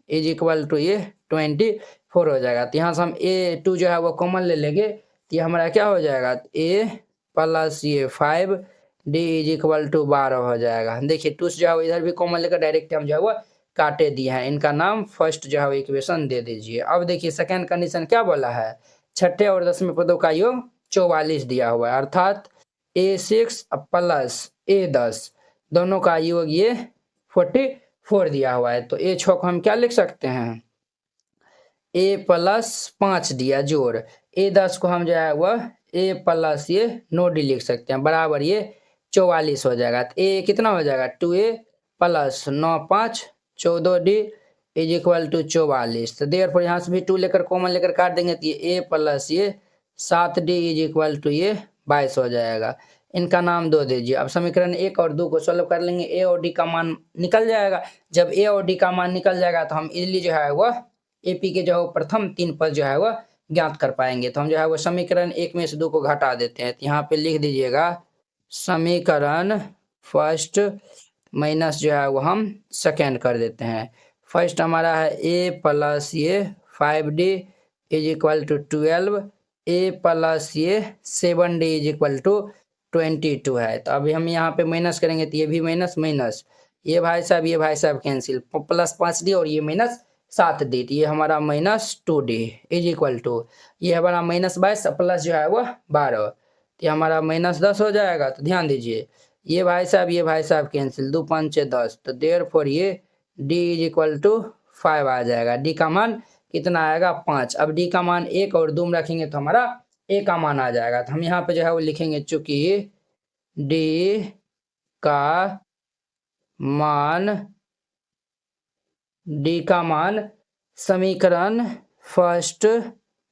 is equal to ये 24 हो जाएगा। तो यहाँ से हम A2 जो है वो कॉमन ले लेंगे तो ये हमारा क्या हो जाएगा A प्लस ये 5D इज इक्वल टू 12 हो जाएगा। देखिए 2 जो है वो इधर भी कॉमन लेकर डायरेक्ट हम जो है वो काटे दिए हैं। इनका नाम फर्स्ट जो है वो इक्वेशन दे दीजिए। अब देखिए सेकेंड कंडीशन क्या बोला है छठे और 10वें पदों का योग 44 दिया हुआ है अर्थात A6 प्लस A10 दोनों का योग ये 44 दिया हुआ है। तो A6 को हम क्या लिख सकते हैं A प्लस 5 दिया जोड़ A10 को हम जो है वह A प्लस ये 9D लिख सकते हैं बराबर ये 44 हो जाएगा। तो A कितना हो जाएगा 2A plus 9 5 14D is equal to 44। तो देर पर यहाँ से भी 2 लेकर कॉमन लेकर काट देंगे तो ये A प्लस ये 7D इज इक्वल टू ये 22 हो जाएगा। इनका नाम दो दीजिए। अब समीकरण 1 और 2 को सॉल्व कर लेंगे A और D का मान निकल जाएगा। जब A और D का मान निकल जाएगा तो हम इजीली जो है वह एपी के जो है प्रथम 3 पद जो है वह ज्ञात कर पाएंगे। तो हम जो है वो समीकरण 1 में से 2 को घटा देते हैं। तो यहाँ पे लिख दीजिएगा समीकरण फर्स्ट माइनस जो है वो हम सेकेंड कर देते हैं। फर्स्ट हमारा है A प्लस ये 5D is equal to 12 A plus ये 7D इज इक्वल टू 22 है। तो अभी हम यहाँ पे माइनस करेंगे तो ये भी माइनस माइनस ये भाई साहब कैंसिल प्लस 5D और ये माइनस 7D ये हमारा minus 2D is equal to ये हमारा माइनस 22 प्लस जो है वो 12 ये हमारा माइनस 10 हो जाएगा। तो ध्यान दीजिए ये भाई साहब कैंसिल 2 5 6 10 तो देयरफॉर ये D इज इक्वल टू 5 आ जाएगा। D का मान कितना आएगा 5। अब D का मान 1 और 2 में रखेंगे तो हमारा A का मान आ जाएगा। तो हम यहाँ पे जो है वो लिखेंगे चूंकि D का मान डी का मान समीकरण फर्स्ट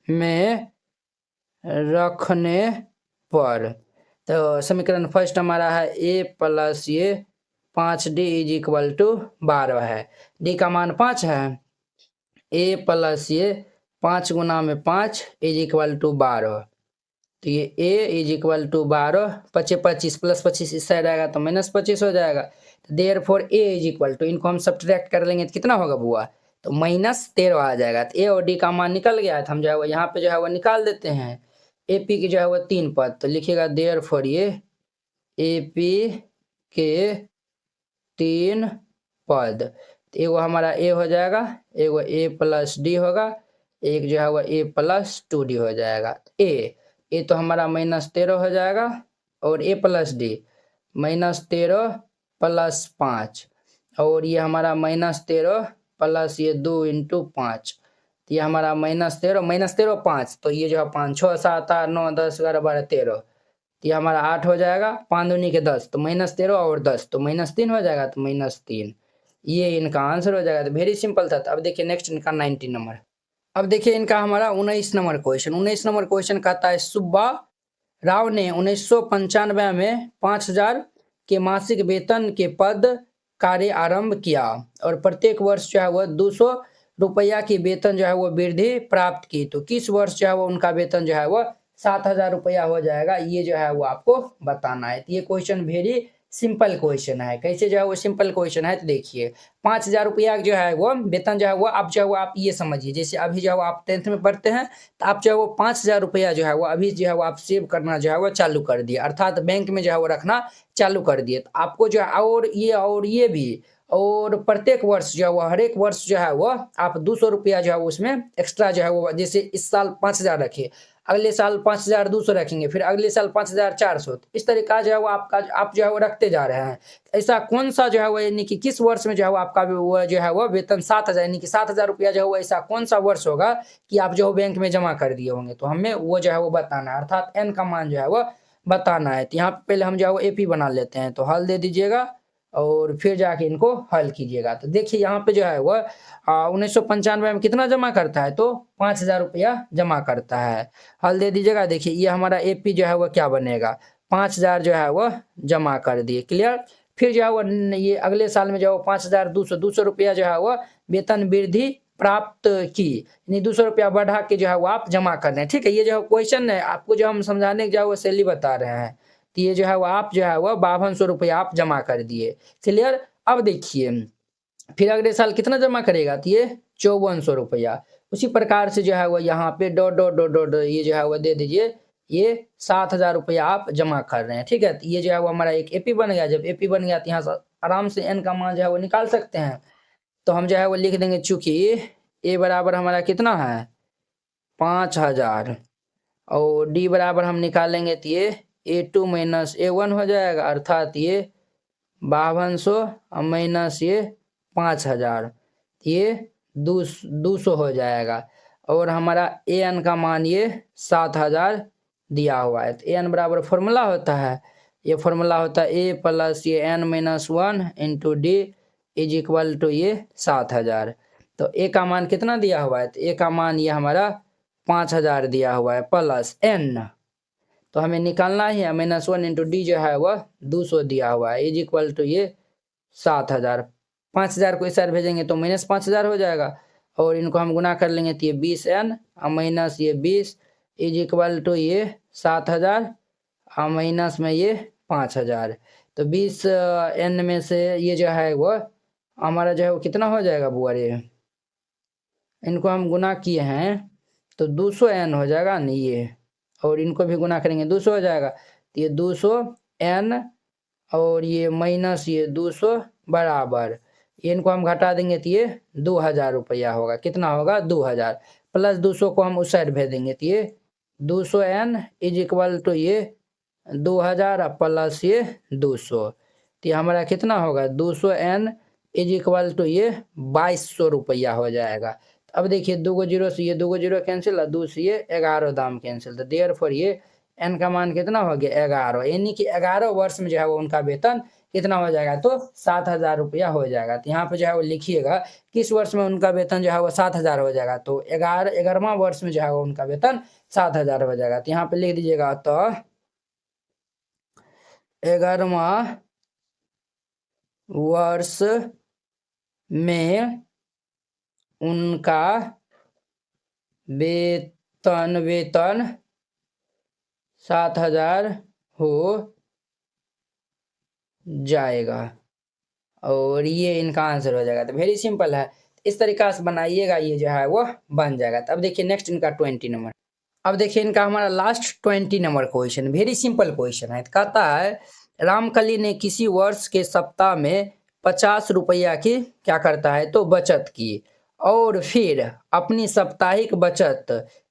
में रखने पर, तो समीकरण फर्स्ट हमारा है a प्लस ये 5d इज इक्वल टू 12 है। डी का मान 5 है, a प्लस ये 5 गुना में 5 इज इक्वल टू 12, तो ये a is equal to 12, 25 25 plus 25 इस साइड आएगा तो माइनस 25 हो जाएगा। तो therefore a is equal to, इनको हम सब्ट्रैक्ट कर लेंगे तो कितना होगा बुआ, तो -13 आ जाएगा। तो a और d का मान निकल गया, तो हम जो है वो यहाँ पे जो है वो निकाल देते हैं। AP की जो है वो 3 पद, तो लिखिएगा देयरफॉर ये AP के 3 पद, तो एगो हमारा a हो जाएगा, एगो a प्लस डी होगा, एक जो है वो a प्लस 2d हो जाएगा। ए तो हमारा -13 हो जाएगा और a प्लस डी -13 प्लस 5, और ये हमारा -13 प्लस ये 2 इंटू 5, तो ये हमारा -13 5, तो ये जो है 5 6 7 8 9 10 11 12 13, तो ये हमारा 8 हो जाएगा, 5 दूनी के 10, तो -13 और 10 तो -3 हो जाएगा, तो -3 ये इनका आंसर हो जाएगा। तो वेरी सिंपल था। तो अब देखिए नेक्स्ट इनका 19 नंबर। अब देखिए इनका हमारा 19 नंबर क्वेश्चन। 19 नंबर क्वेश्चन कहता है सुब्बा राव ने 1995 में 5000 के मासिक वेतन के पद कार्य आरंभ किया और प्रत्येक वर्ष जो है वह 200 रुपया की वेतन जो है वो वृद्धि प्राप्त की, तो किस वर्ष जो है वो उनका वेतन जो है वह 7000 रुपया हो जाएगा, ये जो है वो आपको बताना है। तो ये क्वेश्चन वेरी सिंपल क्वेश्चन है। कैसे जो है वो सिंपल क्वेश्चन है, तो देखिए 5000 रुपया जो है वो वेतन जो है वो आप जो है वो आप ये समझिए, जैसे अभी जो है वो आप 10th में पढ़ते हैं तो आप जो है वो 5000 रुपया जो है वो अभी जो है वो आप सेव करना जो है वो चालू कर दिए, अर्थात बैंक में जो है वो रखना चालू कर दिए। तो आपको जो है और ये भी, और प्रत्येक वर्ष जो है वो हर एक वर्ष जो है वो आप 200 रुपया जो है उसमें एक्स्ट्रा जो है वो, जैसे इस साल 5000 रखे, अगले साल 5200 रखेंगे, फिर अगले साल 5400, इस तरीका जो है वो आपका आप जो है वो रखते जा रहे हैं। ऐसा कौन सा जो है वो, यानी कि किस वर्ष में जो है वो आपका वो जो है वो वेतन 7000 यानी कि 7000 रुपया जो है वो ऐसा कौन सा वर्ष होगा कि आप जो बैंक में जमा कर दिए होंगे, तो हमें वो जो है वो बताना है, अर्थात एन का मान जो है वो बताना है। तो यहाँ पे पहले हम जो है वो AP बना लेते हैं, तो हल दे दीजिएगा और फिर जाके इनको हल कीजिएगा। तो देखिए यहाँ पे जो है वह 1995 में कितना जमा करता है, तो 5000 रुपया जमा करता है। हल दे दीजिएगा। देखिए ये हमारा AP जो है वह क्या बनेगा, 5000 जो है वह जमा कर दिए, क्लियर। फिर जो है वो ये अगले साल में जो है 5200 रुपया जो है वह वेतन वृद्धि प्राप्त की, यानी 200 रुपया बढ़ा के जो है वो आप जमा कर रहे हैं, ठीक है। ये जो क्वेश्चन है आपको जो हम समझाने की जो है वो शैली बता रहे हैं, तो ये जो है वो आप जो है वो 5200 रुपया आप जमा कर दिए, क्लियर। अब देखिए फिर अगले साल कितना जमा करेगा, तो ये 5400 रुपया। उसी प्रकार से जो है वो यहाँ पे डॉट डॉट डॉट डॉट ये जो है वो दे दीजिए, ये 7000 रुपया आप जमा कर रहे हैं, ठीक है। तो ये जो है वो हमारा एक AP बन गया। जब AP बन गया तो यहाँ से आराम से N का मान जो है वो निकाल सकते हैं। तो हम जो है वो लिख देंगे, चूंकि A बराबर हमारा कितना है 5000 और D बराबर हम निकालेंगे तो ये A2 माइनस A1 हो जाएगा, अर्थात ये 5200 माइनस ये 5000, ये 200 हो जाएगा। और हमारा AN का मान ये 7000 दिया हुआ है। तो AN बराबर फॉर्मूला होता है, ये फॉर्मूला होता है A प्लस ये N minus 1 into D is equal to ये 7000। तो A का मान कितना दिया हुआ है, तो A का मान ये हमारा 5000 दिया हुआ है प्लस N, तो हमें निकालना ही है -1 इंटू D जो है वह 200 दिया हुआ है इज इक्वल टू ये 7000। 5000 को इस साइड भेजेंगे तो -5000 हो जाएगा, और इनको हम गुना कर लेंगे तो ये 20N माइनस ये 20 इज इक्वल टू ये 7000 माइनस में ये 5000। तो 20N में से ये जो है वो हमारा जो है वो कितना हो जाएगा बुआ रे, इनको हम गुना किए हैं तो 200N हो जाएगा नहीं ये, और इनको भी गुना करेंगे 200 हो जाएगा, तो ये 200N और ये माइनस ये 200 बराबर, इनको हम घटा देंगे तो ये 2000 रुपया होगा। कितना होगा 2000, प्लस 200 को हम उस साइड भेज देंगे तो ये 200N इज इक्वल टू ये 2000 प्लस ये 200, तो ये हमारा कितना होगा 200N इज इक्वल टू ये 2200 रुपया हो जाएगा। अब देखिए 2 जीरो से ये 2 जीरो कैंसिल, 2 से ये 11 दाम कैंसिल, तो देयरफॉर ये N का मान कितना हो गया 11, यानी कि 11 वर्ष में जो है वो उनका वेतन कितना हो जाएगा, तो 7,000 रुपया हो जाएगा। तो यहाँ पे जो है वो लिखिएगा किस वर्ष में उनका वेतन जो है वो 7,000 हो जाएगा, तो 11वां वर्ष में जो है वो उनका वेतन 7,000 हो जाएगा। तो यहाँ पे लिख दीजिएगा, तो 11वां वर्ष में उनका वेतन 7,000 हो जाएगा, और ये इनका आंसर हो जाएगा। तो वेरी सिंपल है, इस तरीका से बनाइएगा, ये जो है वो बन जाएगा। तो अब देखिए नेक्स्ट इनका 20 नंबर। अब देखिए इनका हमारा last 20 number question, very simple question है। तो कहता है रामकली ने किसी वर्ष के सप्ताह में 50 रुपया की क्या करता है, तो बचत की, और फिर अपनी साप्ताहिक बचत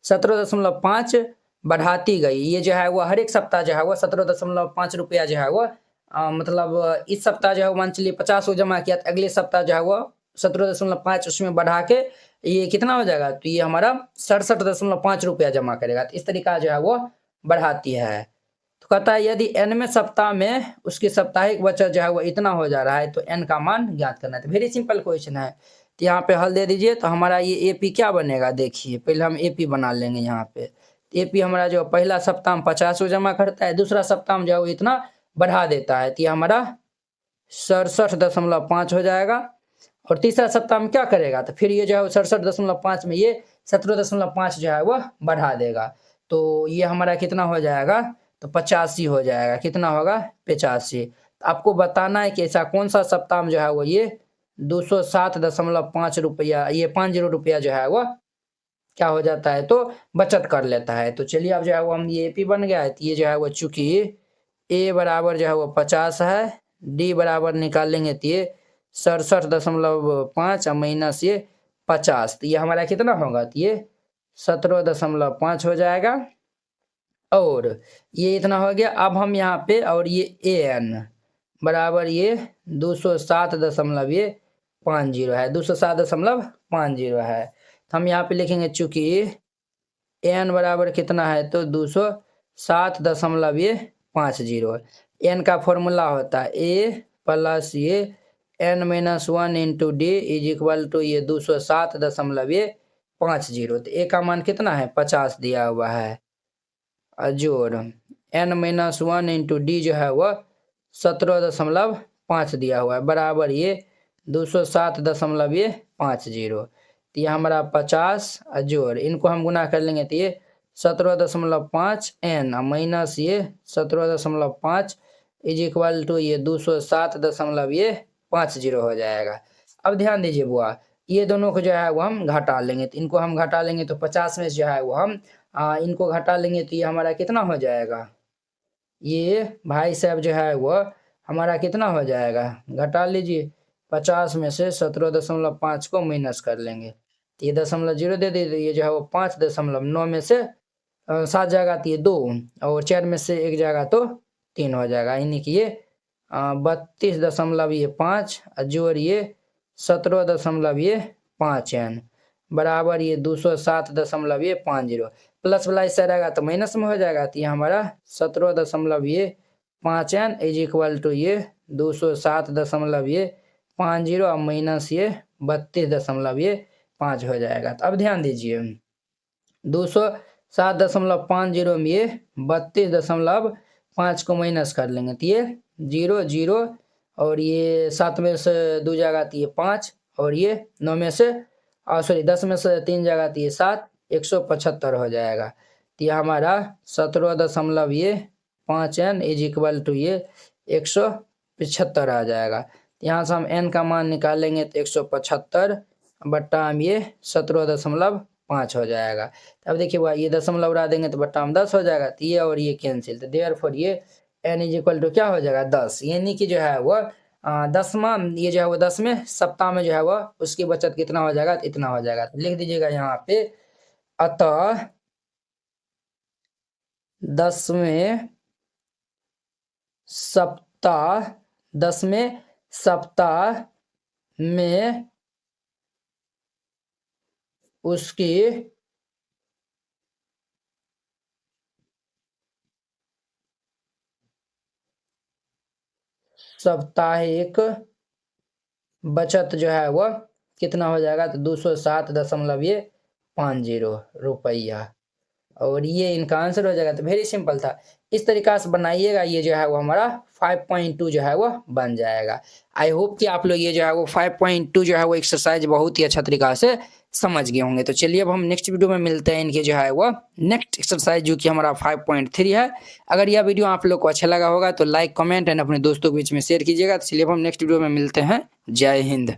17.5 बढ़ाती गई। ये जो है वो हर एक सप्ताह जो है वो 17.5 रुपया जो है वो मतलब इस सप्ताह जो है मान चलिए 50 को जमा किया, तो अगले सप्ताह जो है वो 17.5 उसमें बढ़ा के ये कितना हो जाएगा, तो ये हमारा 67.5 रुपया जमा करेगा। तो इस तरीका जो है वो बढ़ाती है। तो कहता है यदि n सप्ताह में उसकी साप्ताहिक बचत जो है वो इतना हो जा रहा है, तो n का मान ज्ञात करना है। तो वेरी सिंपल क्वेश्चन है। तो यहाँ पे हल दे दीजिए, तो हमारा ये एपी क्या बनेगा, देखिए पहले हम एपी बना लेंगे। यहाँ पे एपी हमारा जो पहला सप्ताह में 50 को जमा करता है, दूसरा सप्ताह में जो है वो इतना बढ़ा देता है, तो ये हमारा 67.5 हो जाएगा। और तीसरा सप्ताह में क्या करेगा, तो फिर ये जो है 67.5 में ये 17.5 जो है वो बढ़ा देगा, तो ये हमारा कितना हो जाएगा, तो 85 हो जाएगा। कितना होगा, 85। तो आपको बताना है कि ऐसा कौन सा सप्ताह में जो है वो ये 207.5 रुपया, ये 50 रुपया जो है वो क्या हो जाता है, तो बचत कर लेता है। तो चलिए अब जो है वो हम ये एपी बन गया है। तो ये जो है वो चूंकि ए बराबर जो है वो 50 है, डी बराबर निकालेंगे तो ये 67.5 माइनस ये 50, तो ये हमारा कितना होगा, तो ये 17.5 हो जाएगा। और ये इतना हो गया। अब हम यहाँ पे और ये ए एन बराबर ये 207.50 है, 207.50 है। तो हम यहाँ पे लिखेंगे चूंकि एन बराबर कितना है, तो 207.50। एन का फॉर्मूला होता है ए प्लस ये n-1 into d is equal to ये 207.50। तो ए का मान कितना है, 50 दिया हुआ है, जोड़ n-1 इंटू डी जो है वह 17.5 दिया हुआ है, बराबर ये 207.50। तो ये हमारा 50 जोड़ इनको हम गुना कर लेंगे, तो ये 17.5 n माइनस ये 17.5 इज इक्वल टू ये 207.50 हो जाएगा। अब ध्यान दीजिए बुआ, ये दोनों को जो है वो हम घटा लेंगे, तो इनको हम घटा लेंगे तो 50 में जो है वो हम इनको घटा लेंगे, तो ये हमारा कितना हो जाएगा, ये भाई साहब जो है वो हमारा कितना हो जाएगा, घटा लीजिए। 50 में से 17.5 को माइनस कर लेंगे, तो ये 0.0 दे दीजिए। ये जो है वो 5.9 में से 7 जाएगा तो ये 2, और 4 में से 1 जाएगा तो 3 हो जाएगा, यानी कि ये 32.5 जोड़ ये 17.5 n बराबर ये 207.50 प्लस वाला इससे रहेगा तो माइनस में हो जाएगा। तो ये हमारा 17.5 n इज इक्वल टू ये 207.50 और माइनस ये 32.5 हो जाएगा। तो अब ध्यान दीजिए 207.50 में ये 32.5 को माइनस कर लेंगे, तो ये 0 0 और ये 7 में से 2 जाएगा तो ये 5, और ये 9 में से 10 में से 3 जाएगा तो ये 7, 175 हो जाएगा। तो ये हमारा 17.5 n इज इक्वल टू ये 175 आ जाएगा। तो यहाँ से हम n का मान निकालेंगे तो 175 बट्टा हम ये 17.5 हो जाएगा। अब देखिए वह ये दशमलव उड़ा देंगे तो बट्टा हम 10 हो जाएगा, तो ये और ये कैंसिल, तो देयरफॉर ये n इज इक्वल टू क्या हो जाएगा, 10, यानी कि जो है वो 10वां ये जो है वो 10वें सप्ताह में जो है वो उसकी बचत कितना हो जाएगा, तो इतना हो जाएगा। तो लिख दीजिएगा यहाँ पे अतः 10वें सप्ताह में उसकी साप्ताहिक बचत जो है वह कितना हो जाएगा, तो 207.50 रुपया, और ये इनका आंसर हो जाएगा। तो वेरी सिंपल था, इस तरीका से बनाइएगा, ये जो है वो हमारा 5.2 जो है वो बन जाएगा। आई होप कि आप लोग ये जो है वो 5.2 जो है वो एक्सरसाइज बहुत ही अच्छा तरीका से समझ गए होंगे। तो चलिए अब हम नेक्स्ट वीडियो में मिलते हैं, इनके जो है वो नेक्स्ट एक्सरसाइज जो कि हमारा 5.3 है। अगर यह वीडियो आप लोग को अच्छा लगा होगा तो लाइक, कमेंट एंड अपने दोस्तों के बीच में शेयर कीजिएगा। तो चलिए अब हम नेक्स्ट वीडियो में मिलते हैं। जय हिंद।